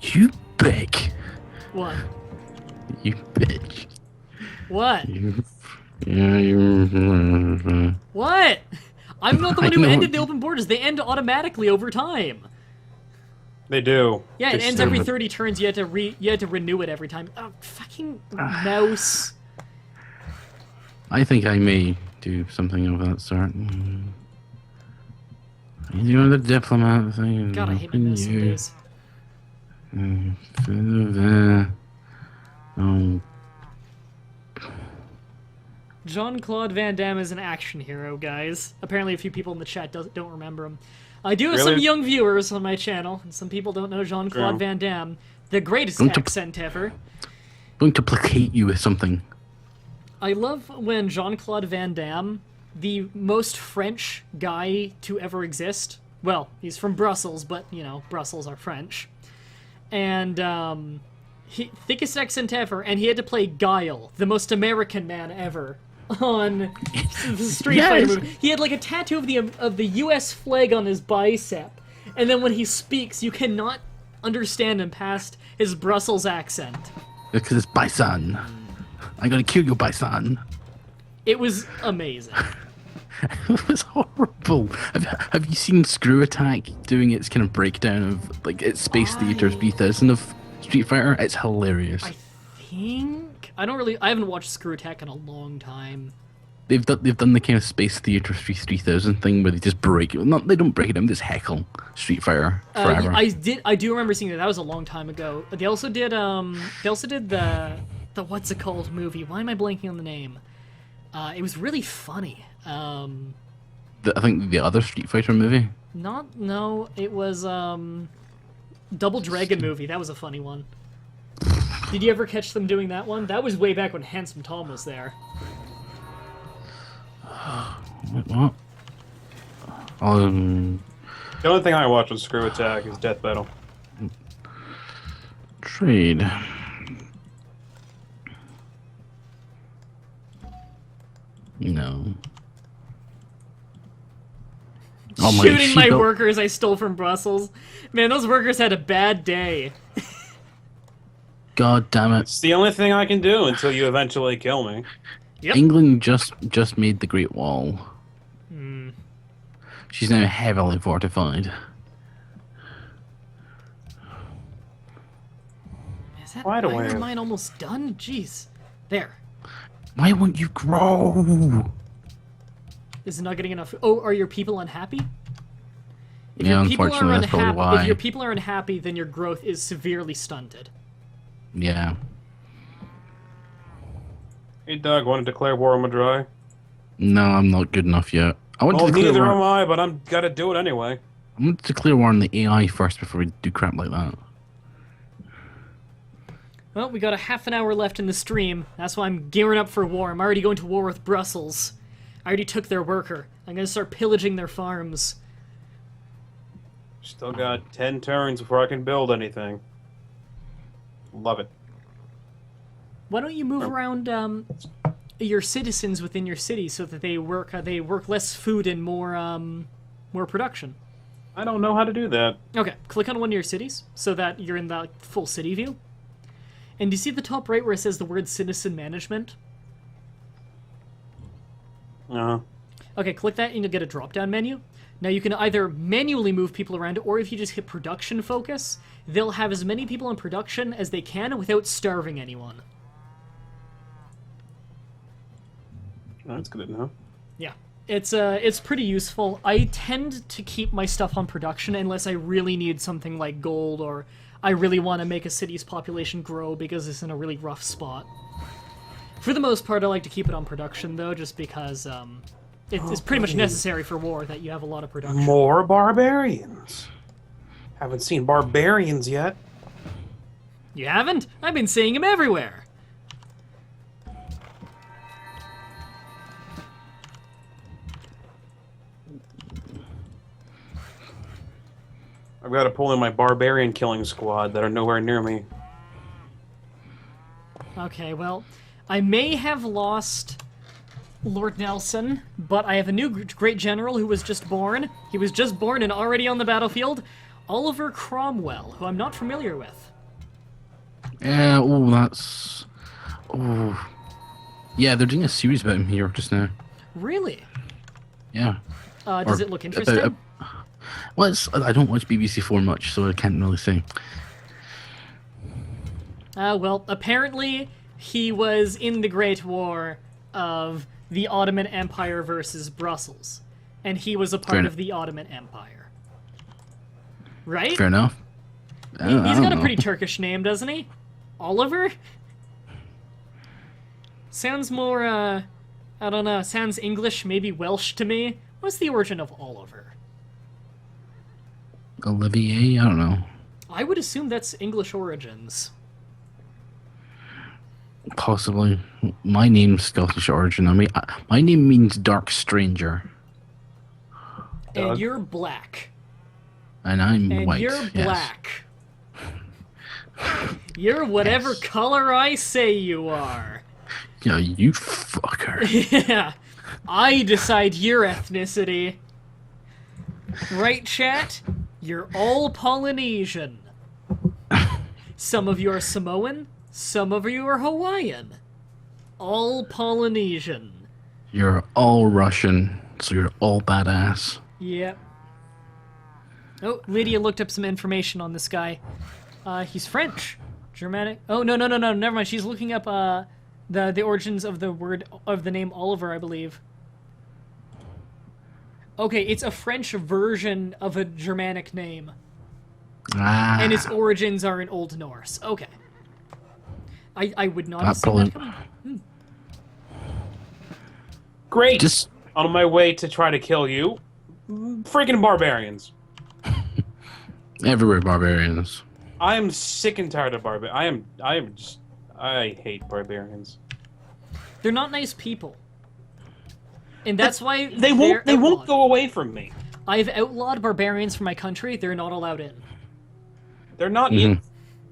You bitch. What? You bitch. What? You. Yeah, you. What? I'm not the one I who know. ended the open borders. They end automatically over time. They do. Yeah, it Just- ends every 30 turns. You had to renew it every time. Oh, fucking mouse. I think I may do something of that sort. You know the diplomat thing. God, I hate my mouse some days. Oh, Jean-Claude Van Damme is an action hero, guys. Apparently a few people in the chat don't remember him. I do have some Really? young viewers on my channel, and some people don't know Jean-Claude True. Van Damme. The greatest Don't you- accent ever. going to placate you with something. I love when Jean-Claude Van Damme, the most French guy to ever exist, well, he's from Brussels, but, you know, Brussels are French, and, thickest accent ever, and he had to play Guile, the most American man ever, on the Street Fighter Yes. movie. He had, like, a tattoo of the U.S. flag on his bicep, and then when he speaks, you cannot understand him past his Brussels accent. Because it's bison. I'm gonna kill you, bison. It was amazing. It was horrible. Have you seen Screw Attack doing its kind of breakdown of like its Space Theater 3000 of Street Fighter? It's hilarious. I haven't watched Screw Attack in a long time. They've done the kind of Space Theater 3000 thing where they just break it. Not they don't break it down. They just heckle Street Fighter forever. I do remember seeing that. That was a long time ago. They also did the what's it called movie? Why am I blanking on the name? It was really funny. I think the other Street Fighter movie. It was Double Dragon movie. That was a funny one. Did you ever catch them doing that one? That was way back when Handsome Tom was there. What? The only thing I watch on Screw Attack is Death Battle. Trade. No. Oh, Shooting my sheep- workers I stole from Brussels. Man, those workers had a bad day. God damn it! It's the only thing I can do until you eventually kill me. Yep. England just made the Great Wall. She's now heavily fortified. that quite a way. iron mine almost done? Jeez. There. Why won't you grow? Is it not getting enough? Oh, are your people unhappy? If Yeah, your people are unfortunately, that's probably unhappy, if why. your people are unhappy, then your growth is severely stunted. Yeah. Hey, Doug, want to declare war on Mah-Dry? No, I'm not good enough yet. I want Well, to declare neither war. am I, but I'm gotta do it anyway. I want to declare war on the AI first before we do crap like that. Well, we got a half an hour left in the stream. That's why I'm gearing up for war. I'm already going to war with Brussels. I already took their worker. I'm gonna start pillaging their farms. Still got 10 turns before I can build anything. Love it. Why don't you move around your citizens within your city so that they work less food and more production? I don't know how to do that. Okay, click on one of your cities so that you're in the full city view. And do you see at the top right where it says the word citizen management? Uh-huh. Okay, click that and you'll get a drop-down menu. Now you can either manually move people around, or if you just hit production focus, they'll have as many people in production as they can without starving anyone. That's good to know. Yeah, it's pretty useful. I tend to keep my stuff on production unless I really need something like gold, or I really want to make a city's population grow because it's in a really rough spot. For the most part, I like to keep it on production, though, just because it's pretty much necessary for war that you have a lot of production. More barbarians. Haven't seen barbarians yet. You haven't? I've been seeing them everywhere. I've got to pull in my barbarian killing squad that are nowhere near me. Okay, well, I may have lost Lord Nelson, but I have a new great general who was just born. He was just born and already on the battlefield. Oliver Cromwell, who I'm not familiar with. Yeah, oh, that's... Oh. Yeah, they're doing a series about him here just now. Really? Yeah. Does it look interesting? Well, I don't watch BBC4 much, so I can't really say. Well, apparently he was in the Great War of the Ottoman Empire versus Brussels, and he was a part of the Ottoman Empire. Right? Fair enough. He's got a pretty Turkish name, doesn't he? Oliver? Sounds more, I don't know, sounds English, maybe Welsh to me. What's the origin of Oliver? Olivier? I don't know. I would assume that's English origins. Possibly. My name's Scottish origin. I mean, my name means dark stranger. And Doug? you're black. And I'm And white. you're yes. black. You're whatever Yes. color I say you are. Yeah, you fucker. Yeah. I decide your ethnicity. Right, chat? You're all Polynesian. Some of you are Samoan, some of you are Hawaiian. All Polynesian. You're all Russian, so you're all badass. Yep. Oh, Lydia looked up some information on this guy. He's French. Germanic. Oh, no, never mind. She's looking up, the origins of the name Oliver, I believe. Okay, it's a French version of a Germanic name. Ah. And its origins are in Old Norse. Okay. I would not have seen that coming. Great! Just On my way to try to kill you. Freaking barbarians. everywhere barbarians. I am sick and tired of barbarians. I hate barbarians. They're not nice people. And that's why They won't outlawed. go away from me. I've outlawed barbarians from my country. They're not allowed in. They're not in.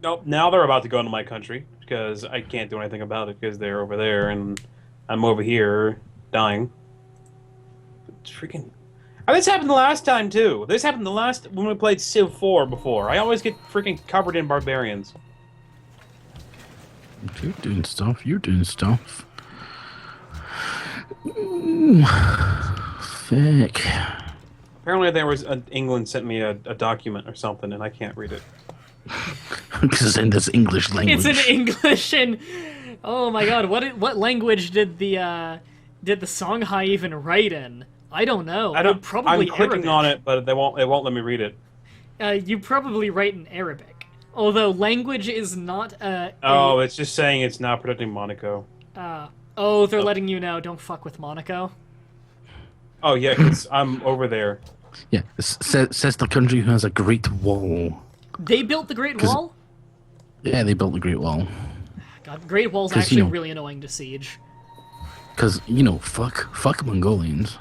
Nope, now they're about to go into my country because I can't do anything about it because they're over there and I'm over here dying. It's freaking. Oh, this happened the last time too. This happened when we played Civ 4 before. I always get freaking covered in barbarians. You're doing stuff. You're doing stuff. Thick. Apparently, England sent me a document or something, and I can't read it. Because it's in this English language. It's in English and oh my god, what language did the Songhai even write in? I don't know. I don't. Probably I'm clicking Arabic. on it, but it won't let me read it. You probably write in Arabic. Although language is not Oh, it's just saying it's now protecting Monaco. they're letting you know, don't fuck with Monaco. Oh yeah, 'cause I'm over there. Yeah, says the country who has a Great Wall. They built the Great Wall? Yeah, they built the Great Wall. God, Great Wall's 'Cause, actually you know- really annoying to siege. Because, fuck Mongolians.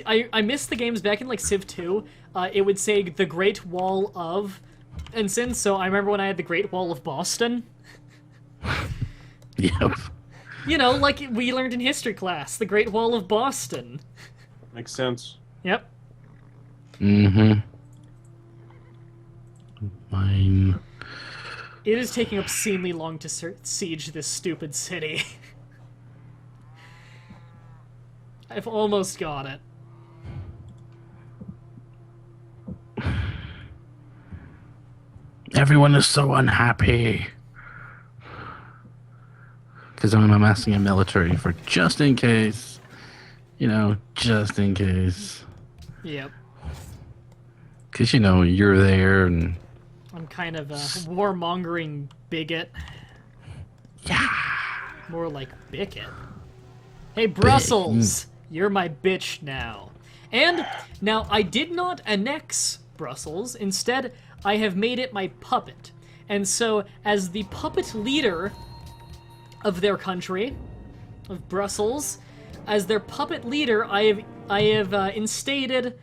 I missed the games back in like Civ 2. It would say the Great Wall of Ensign, so I remember when I had the Great Wall of Boston. Yep. You know, like we learned in history class, the Great Wall of Boston. Makes sense. Yep. Mm-hmm. Mine. It is taking obscenely long to siege this stupid city. I've almost got it. Everyone is so unhappy. Because I'm amassing a military for just in case. Just in case. Yep. Because, you're there and... I'm kind of a warmongering bigot. Yeah. More like bigot. Hey, Brussels! You're my bitch now. And, now, I did not annex Brussels. Instead, I have made it my puppet. And so, as the puppet leader of their country, of Brussels, as their puppet leader, I have instated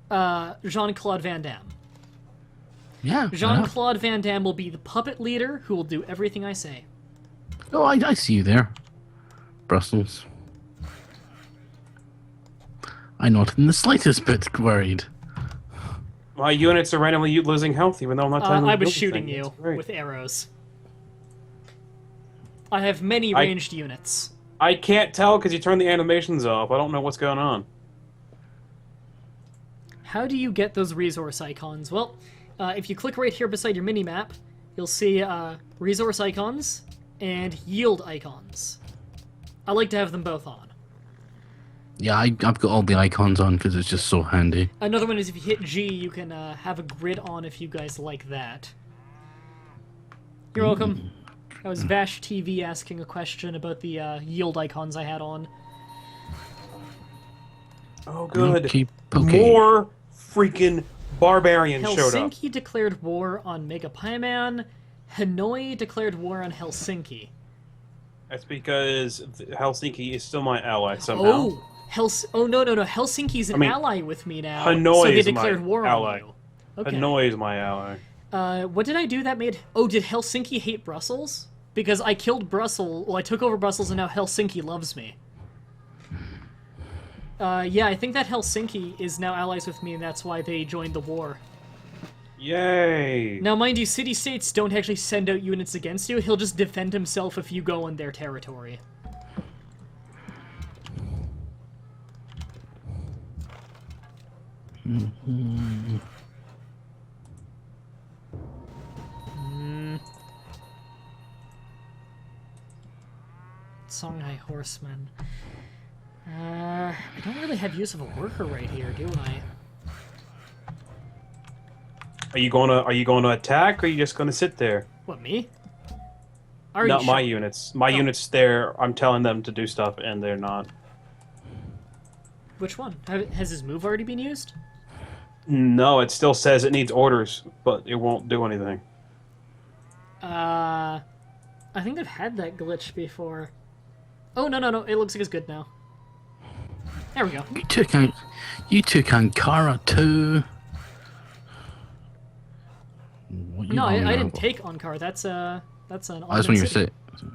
Jean-Claude Van Damme. Yeah. Jean-Claude Van Damme will be the puppet leader who will do everything I say. Oh, I see you there. Brussels. I'm not in the slightest bit worried. My units are randomly losing health, even though I'm not telling them I to was do shooting anything. you That's great. with arrows. I have many ranged units. I can't tell because you turned the animations off. I don't know what's going on. How do you get those resource icons? Well, if you click right here beside your mini-map, you'll see resource icons and yield icons. I like to have them both on. Yeah, I've got all the icons on because it's just so handy. Another one is if you hit G, you can have a grid on if you guys like that. You're welcome. That was Vash TV asking a question about the yield icons I had on. Oh, good. Okay. More freaking barbarians showed up. Helsinki declared war on Mega Pieman. Hanoi declared war on Helsinki. That's because Helsinki is still my ally somehow. Oh, no. Helsinki's an ally with me now. Hanoi so they is declared my war ally. on you. Okay. Hanoi is my ally. What did I do that made... Oh, did Helsinki hate Brussels? Because I killed Brussels... Well, I took over Brussels and now Helsinki loves me. Yeah, I think that Helsinki is now allies with me and that's why they joined the war. Yay! Now, mind you, city-states don't actually send out units against you. He'll just defend himself if you go on their territory. Songhai Horsemen. I don't really have use of a worker right here, do I? Are you going to attack, or are you just gonna sit there? What, me? Not my units. My units there, I'm telling them to do stuff, and they're not. Which one? Has his move already been used? No, it still says it needs orders, but it won't do anything. I think I've had that glitch before. Oh, no. It looks like it's good now. There we go. You took Ankara too. No, I didn't take Ankara. That's an that's when Ottoman you're city. Yeah,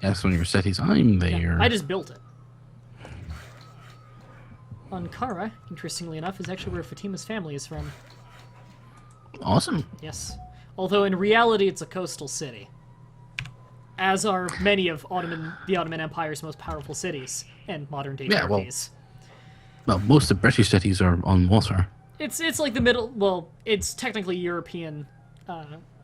that's when you're cities. I'm there. Yeah, I just built it. Ankara, interestingly enough, is actually where Fatima's family is from. Awesome. Yes. Although in reality it's a coastal city. As are many of the Ottoman Empire's most powerful cities and modern-day Turkeys. Well, most of British cities are on water. It's like the middle... Well, it's technically European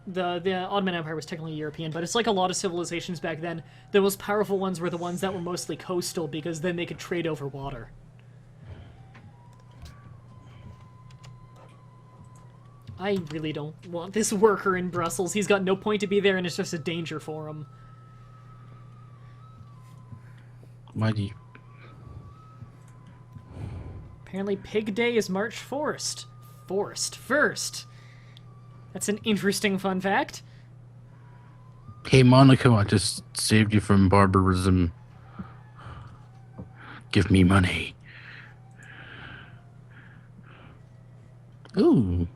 the Ottoman Empire was technically European, but it's like a lot of civilizations back then. The most powerful ones were the ones that were mostly coastal, because then they could trade over water. I really don't want this worker in Brussels. He's got no point to be there, and it's just a danger for him. Why do you... Apparently Pig Day is March 1st. First. That's an interesting fun fact. Hey, Monaco, I just saved you from barbarism. Give me money. Ooh.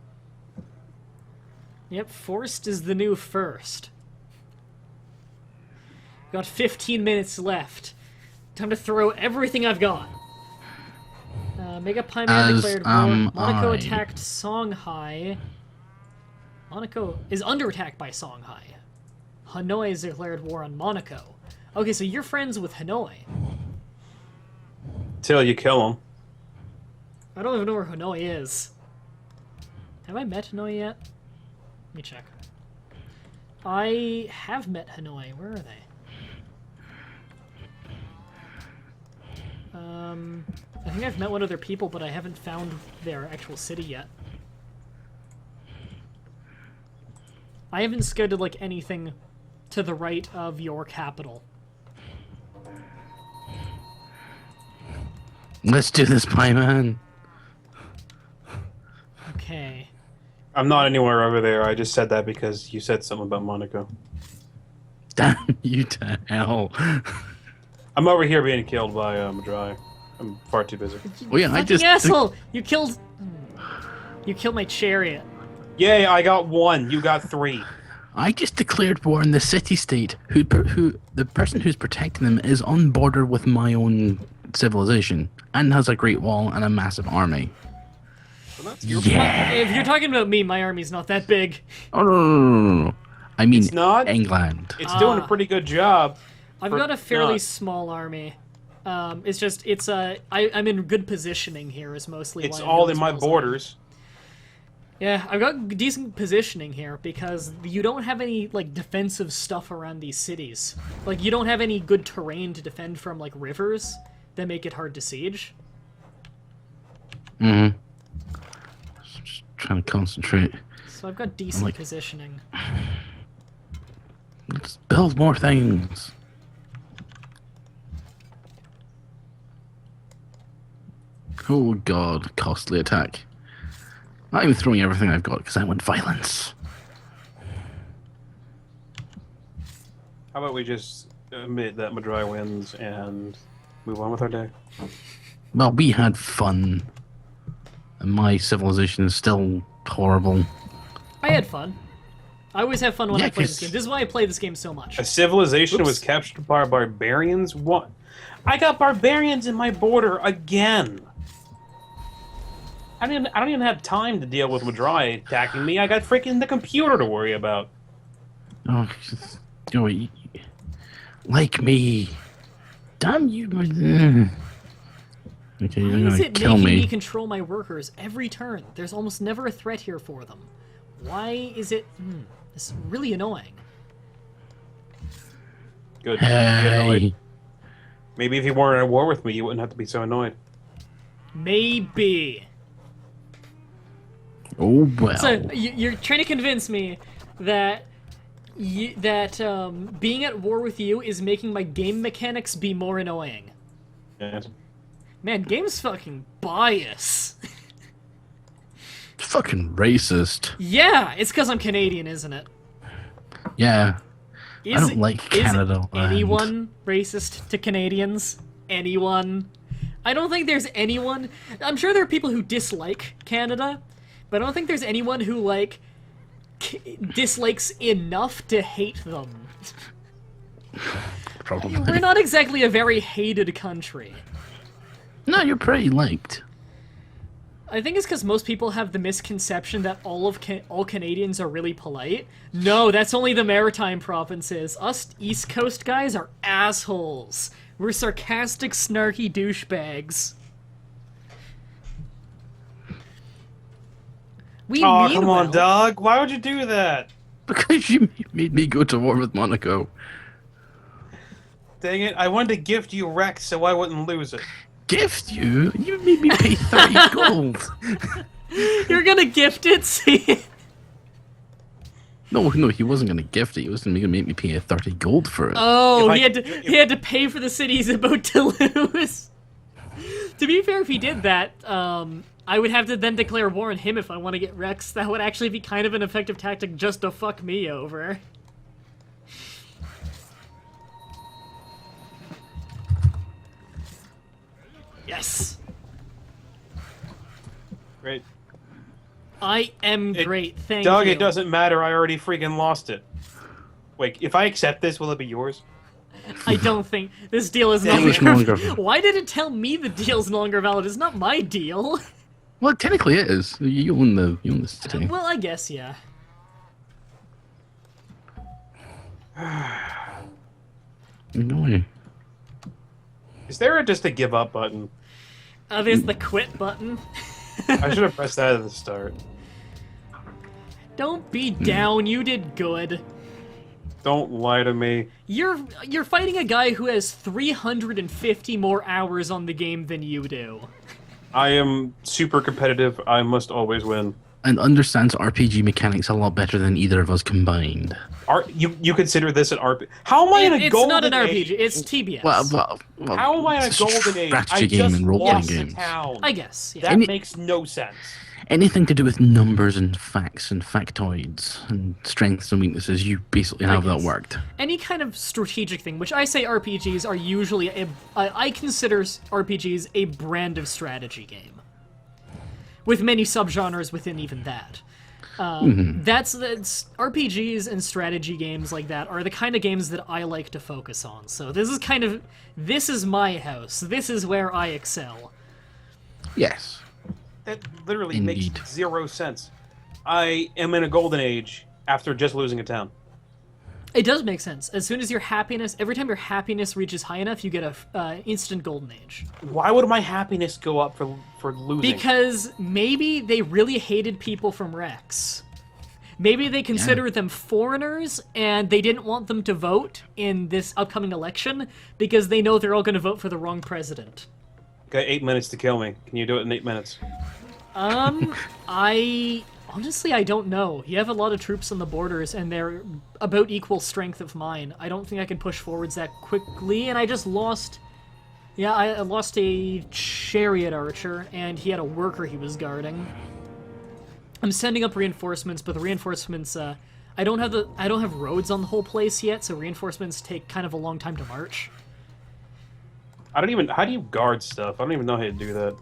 Yep, forced is the new first. Got 15 minutes left. Time to throw everything I've got. Mega Pie Man declared war. Monaco attacked Songhai. Monaco is under attack by Songhai. Hanoi has declared war on Monaco. Okay, so you're friends with Hanoi. Till you kill him. I don't even know where Hanoi is. Have I met Hanoi yet? Let me check. I have met Hanoi. Where are they? I think I've met one other people, but I haven't found their actual city yet. I haven't scouted, like, anything to the right of your capital. Let's do this, Pie Man. Okay. I'm not anywhere over there. I just said that because you said something about Monaco. Damn you to hell. I'm over here being killed by Mah-Dry. I'm far too busy. Oh yeah, I just... asshole! You killed my chariot. Yay, I got 1. You got 3. I just declared war on the city-state. Who the person who's protecting them is on border with my own civilization and has a great wall and a massive army. Well, that's your If you're talking about me, my army's not that big. Oh no. I mean, It's not? England. It's doing a pretty good job. I've got a fairly small army. It's just, I'm in good positioning here is mostly It's why I'm all doing in my as well as I am. borders. Yeah, I've got decent positioning here because you don't have any, like, defensive stuff around these cities. Like, you don't have any good terrain to defend from, like, rivers that make it hard to siege. Mm-hmm. Just trying to concentrate. So I've got decent positioning. Let's build more things. Oh god, costly attack. Not even throwing everything I've got because I want violence. How about we just admit that Mah-Dry wins and move on with our day? Well, we had fun. And my civilization is still horrible. I had fun. I always have fun when Yeah, I play this 'cause- game. This is why I play this game so much. A civilization Oops. was captured by barbarians? What? I got barbarians in my border again! I don't even have time to deal with Mah-Dry attacking me. I got freaking the computer to worry about. Oh, you know, like me. Damn you. Okay, Why you're is gonna it kill making me me. control my workers every turn? There's almost never a threat here for them. Why is it... this is really annoying. Good. Get annoyed. Hey. Maybe if you weren't at war with me, you wouldn't have to be so annoyed. Maybe. Oh well. So, you're trying to convince me that... being at war with you is making my game mechanics be more annoying. Yes. Man, game's fucking bias. Fucking racist. Yeah, it's because I'm Canadian, isn't it? Yeah. I don't like is Canada. anyone racist to Canadians? Anyone? I don't think there's anyone... I'm sure there are people who dislike Canada, but I don't think there's anyone who, like, dislikes enough to hate them. Probably. We're not exactly a very hated country. No, you're pretty liked. I think it's because most people have the misconception that all Canadians are really polite. No, that's only the maritime provinces. Us East Coast guys are assholes. We're sarcastic, snarky douchebags. We Aw, mean come on, well. dog. Why would you do that? Because you made me go to war with Monaco. Dang it! I wanted to gift you Rex so I wouldn't lose it. Gift you? You made me pay 30 gold. You're gonna gift it, see? No, he wasn't going to gift it. He was going to make me pay 30 gold for it. Oh, he had to pay for the city he's about to lose. To be fair, if he did that, I would have to then declare war on him if I want to get Rex. That would actually be kind of an effective tactic just to fuck me over. Yes. Great. I am great, thank Doug, you. it doesn't matter. I already freaking lost it. Wait, if I accept this, will it be yours? I don't think this deal is no longer. Why did it tell me the deal's no longer valid? It's not my deal. Well, technically it is. You own the city. Well, I guess, yeah. No. Is there just a give up button? There's the quit button. I should have pressed that at the start. Don't be down, you did good. Don't lie to me. You're fighting a guy who has 350 more hours on the game than you do. I am super competitive. I must always win. And understands RPG mechanics a lot better than either of us combined. You consider this an RPG? How am I in a golden It's not an RPG, age? it's TBS. Well, How am I in a golden age? I strategy game just and role-playing lost a games. town. I guess, yeah. That makes no sense. Anything to do with numbers and facts and factoids and strengths and weaknesses, you basically have that worked. Any kind of strategic thing, which I say RPGs are usually I consider RPGs a brand of strategy game, with many subgenres within even that. That's RPGs and strategy games like that are the kind of games that I like to focus on. So this is my house. This is where I excel. Yes. That literally Indeed. makes zero sense. I am in a golden age after just losing a town. It does make sense. As soon as every time your happiness reaches high enough, you get a instant golden age. Why would my happiness go up for losing? Because maybe they really hated people from Rex. Maybe they considered them foreigners, and they didn't want them to vote in this upcoming election because they know they're all going to vote for the wrong president. Okay, 8 minutes to kill me. Can you do it in 8 minutes? Honestly, I don't know. You have a lot of troops on the borders, and they're about equal strength of mine. I don't think I can push forwards that quickly, and I just lost... Yeah, I lost a chariot archer, and he had a worker he was guarding. I'm sending up reinforcements, but the reinforcements, I don't have roads on the whole place yet, so reinforcements take kind of a long time to march. How do you guard stuff? I don't even know how to do that.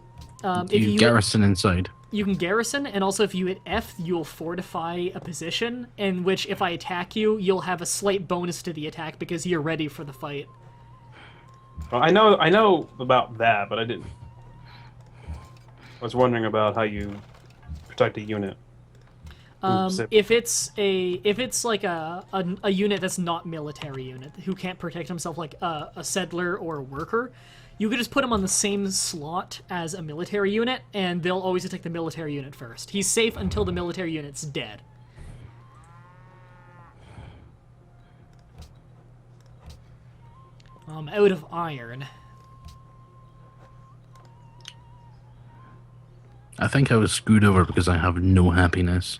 If you garrison inside. You can garrison, and also if you hit F, you'll fortify a position, in which if I attack you, you'll have a slight bonus to the attack because you're ready for the fight. Well, I know about that, but I didn't. I was wondering about how you protect a unit. If it's like a unit that's not military unit, who can't protect himself, like a settler or a worker, you could just put him on the same slot as a military unit, and they'll always attack the military unit first. He's safe until the military unit's dead. Out of iron. I think I was screwed over because I have no happiness.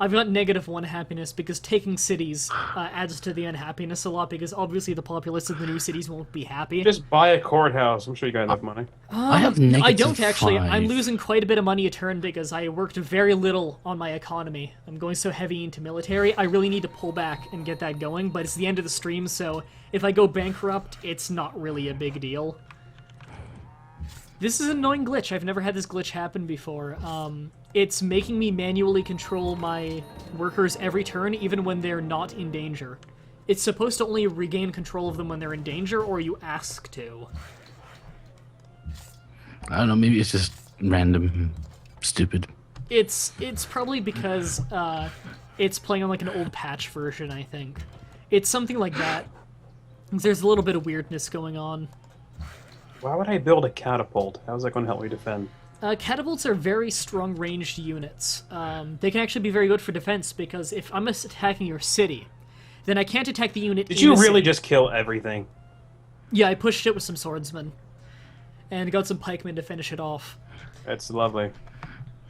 I've got -1 happiness because taking cities adds to the unhappiness a lot because obviously the populace of the new cities won't be happy. Just buy a courthouse. I'm sure you got enough money. I have -5. I don't actually. I'm losing quite a bit of money a turn because I worked very little on my economy. I'm going so heavy into military. I really need to pull back and get that going, but it's the end of the stream, so if I go bankrupt, it's not really a big deal. This is an annoying glitch. I've never had this glitch happen before. It's making me manually control my workers every turn, even when they're not in danger. It's supposed to only regain control of them when they're in danger, or you ask to. I don't know, maybe it's just random, stupid. It's probably because it's playing on like an old patch version, I think. It's something like that. There's a little bit of weirdness going on. Why would I build a catapult? How's that going to help me defend? Catapults are very strong ranged units. They can actually be very good for defense, because if I'm attacking your city, then I can't attack the unit. Did you really just kill everything? Yeah, I pushed it with some swordsmen. And got some pikemen to finish it off. That's lovely.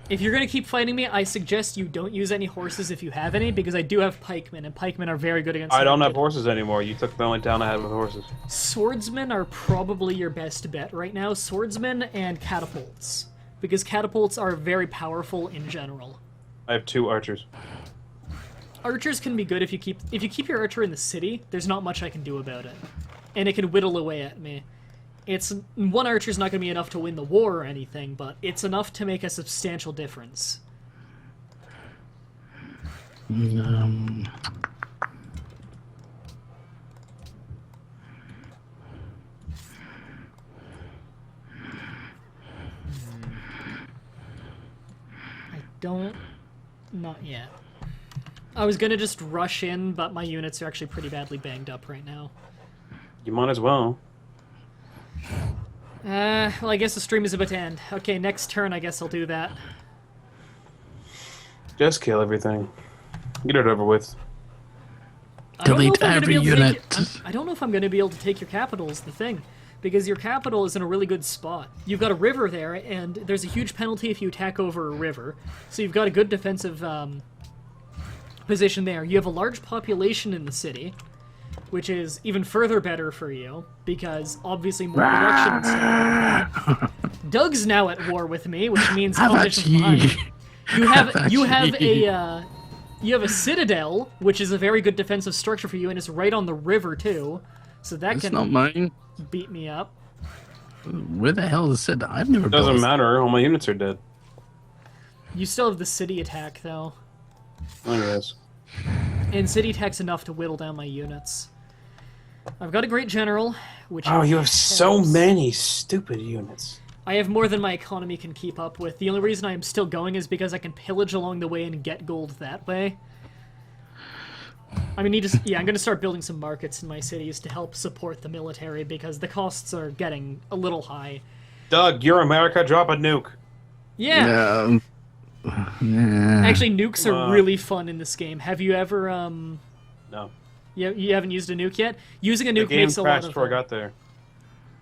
If you're going to keep fighting me, I suggest you don't use any horses if you have any, because I do have pikemen, and pikemen are very good against... I don't have horses anymore. You took the only town I had with horses. Swordsmen are probably your best bet right now. Swordsmen and catapults. Because catapults are very powerful in general. I have 2 archers. Archers can be good if you keep your archer in the city. There's not much I can do about it. And it can whittle away at me. One archer's not going to be enough to win the war or anything, but it's enough to make a substantial difference. I don't... Not yet. I was going to just rush in, but my units are actually pretty badly banged up right now. You might as well. Well, I guess the stream is about to end. Okay, next turn, I guess I'll do that. Just kill everything. Get it over with. Delete every unit. I don't know if I'm going to be able to take your capital is the thing. Because your capital is in a really good spot. You've got a river there, and there's a huge penalty if you attack over a river. So you've got a good defensive position there. You have a large population in the city, which is even further better for you, because obviously more production. Doug's now at war with me, which means competition mine. You have a citadel, which is a very good defensive structure for you, and it's right on the river too, so that It's can not mine. beat me up. Where the hell is Sid? I've never built. Doesn't matter. All my units are dead. You still have the city attack though, Look at this. and city attack's enough to whittle down my units. I've got a great general, which Oh, you have so helps. many stupid units. I have more than my economy can keep up with. The only reason I am still going is because I can pillage along the way and get gold that way. I mean, I'm going to start building some markets in my cities to help support the military, because the costs are getting a little high. Doug, you're America. Drop a nuke. Yeah! Yeah. Actually, nukes are really fun in this game. Have you ever, No. You haven't used a nuke yet? Using a The nuke game makes a lot crashed of... before I got there.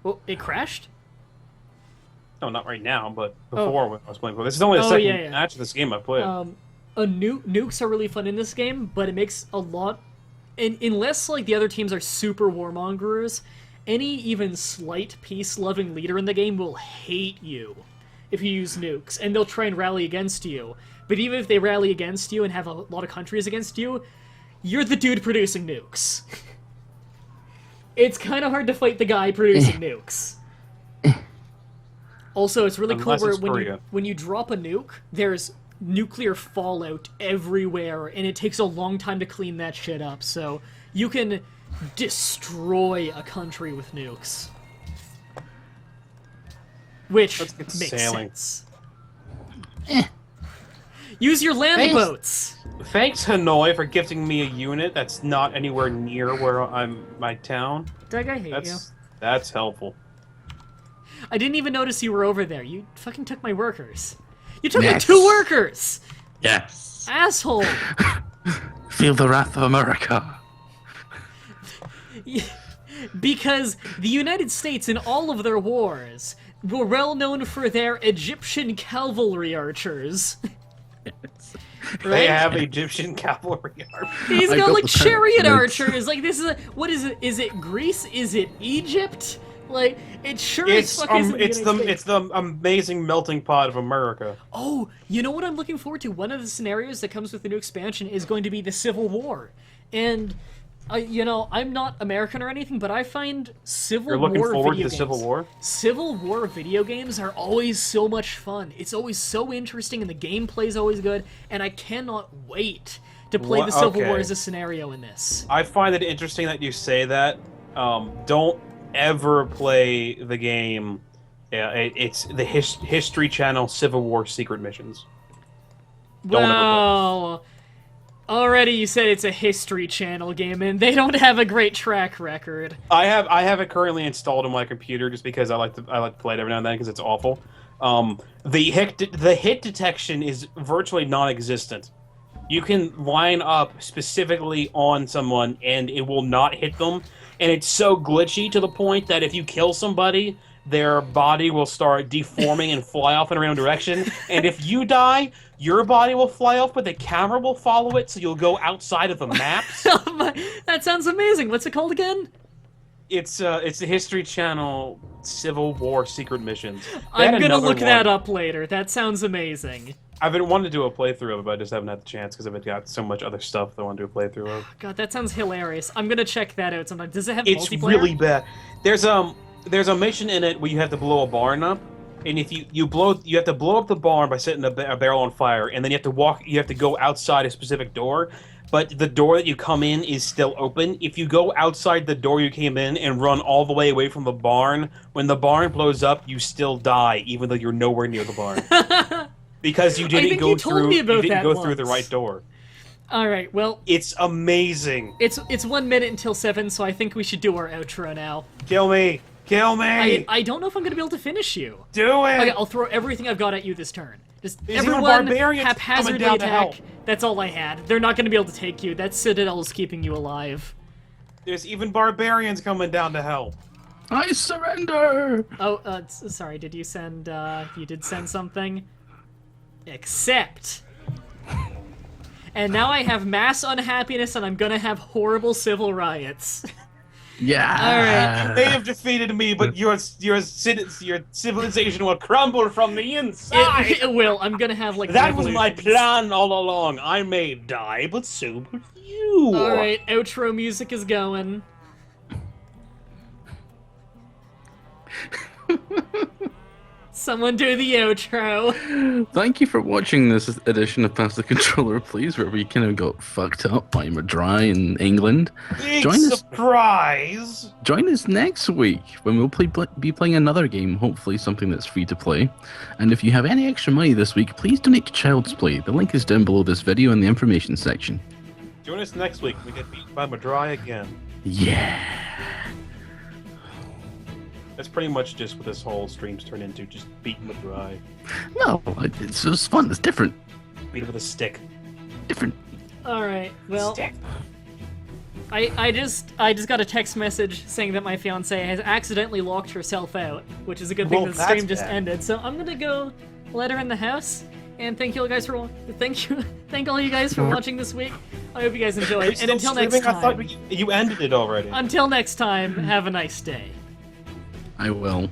Oh, it crashed? No, not right now, but before when I was playing. This is only the Oh, second yeah. match of this game I've played. Nukes are really fun in this game, but it makes a lot... unless, like, the other teams are super warmongers, any even slight peace-loving leader in the game will hate you if you use nukes, and they'll try and rally against you. But even if they rally against you and have a lot of countries against you, you're the dude producing nukes. It's kind of hard to fight the guy producing nukes. Also, it's really Unless cool it's where Korea. when you drop a nuke, there's nuclear fallout everywhere, and it takes a long time to clean that shit up, so you can destroy a country with nukes. Which Let's get makes sailing. sense. Use your land boats! Thanks, Hanoi, for gifting me a unit that's not anywhere near where my town. Doug, I hate you. That's helpful. I didn't even notice you were over there. You fucking took my workers. You took my Yes. 2 workers! Yes. Asshole! Feel the wrath of America. Because the United States, in all of their wars, were well known for their Egyptian cavalry archers. They Right? have Egyptian cavalry army. He's I got built like the chariot pyramids. archers. Like this is what is it? Is it Greece? Is it Egypt? Like it sure as It's fuck isn't the it's United the States. it's the amazing melting pot of America. Oh, you know what I'm looking forward to? One of the scenarios that comes with the new expansion is going to be the Civil War, and I'm not American or anything, but I find Civil You're looking War forward to video the games. Civil War? Civil War video games are always so much fun. It's always so interesting, and the gameplay's always good, and I cannot wait to play the Civil War Okay. as a scenario in this. I find it interesting that you say that. Don't ever play the game. Yeah, it's the History Channel Civil War Secret Missions. Don't ever play. Wow. Already you said it's a History Channel game, and they don't have a great track record. I have it currently installed on my computer just because I like to play it every now and then because it's awful. The hit detection is virtually non-existent. You can line up specifically on someone, and it will not hit them. And it's so glitchy to the point that if you kill somebody, their body will start deforming and fly off in a random direction. And if you die, your body will fly off, but the camera will follow it, so you'll go outside of the maps. That sounds amazing. What's it called again? It's the History Channel Civil War Secret Missions. I'm gonna look that up later. That sounds amazing. I've been wanting to do a playthrough of it, but I just haven't had the chance because I've got so much other stuff that I want to do a playthrough of. God, that sounds hilarious. I'm gonna check that out sometime. Does it have It's multiplayer? really bad. There's a mission in it where you have to blow a barn up, and if you have to blow up the barn by setting a barrel on fire, and then you have to go outside a specific door. But the door that you come in is still open. If you go outside the door you came in and run all the way away from the barn, when the barn blows up, you still die, even though you're nowhere near the barn. Because you didn't go through the right door. Alright, well... It's amazing. It's 1 minute until 7, so I think we should do our outro now. Kill me! Kill me! I don't know if I'm gonna be able to finish you. Do it! Okay, I'll throw everything I've got at you this turn. Just There's everyone barbarians haphazardly coming down to attack. help. That's all I had. They're not gonna be able to take you. That citadel is keeping you alive. There's even barbarians coming down to help. I surrender! Oh, sorry, did you send, you did send something? Accept! And now I have mass unhappiness and I'm gonna have horrible civil riots. Yeah. Alright. They have defeated me, but your civilization will crumble from the inside. It will. I'm gonna have, like, That was my revolutions. plan all along. I may die, but so will you. Alright, outro music is going. Someone do the outro. Thank you for watching this edition of Pass the Controller, Please, where we kind of got fucked up by Mah-Dry in England. Big Join us. surprise. Join us next week when we'll be playing another game, hopefully something that's free to play. And if you have any extra money this week, please donate to Child's Play. The link is down below this video in the information section. Join us next week. We get beaten by Mah-Dry again. Yeah. That's pretty much just what this whole stream's turned into, just beating Mah-Dry. No, it's just fun. It's different. Beat it with a stick. Different. Alright, well... Stick. I just got a text message saying that my fiance has accidentally locked herself out, which is a good thing Well, that the stream that's just bad. ended. So I'm gonna go let her in the house, and thank all you guys for watching this week. I hope you guys enjoyed, and until next I thought time. you ended it already. Until next time, have a nice day. I will.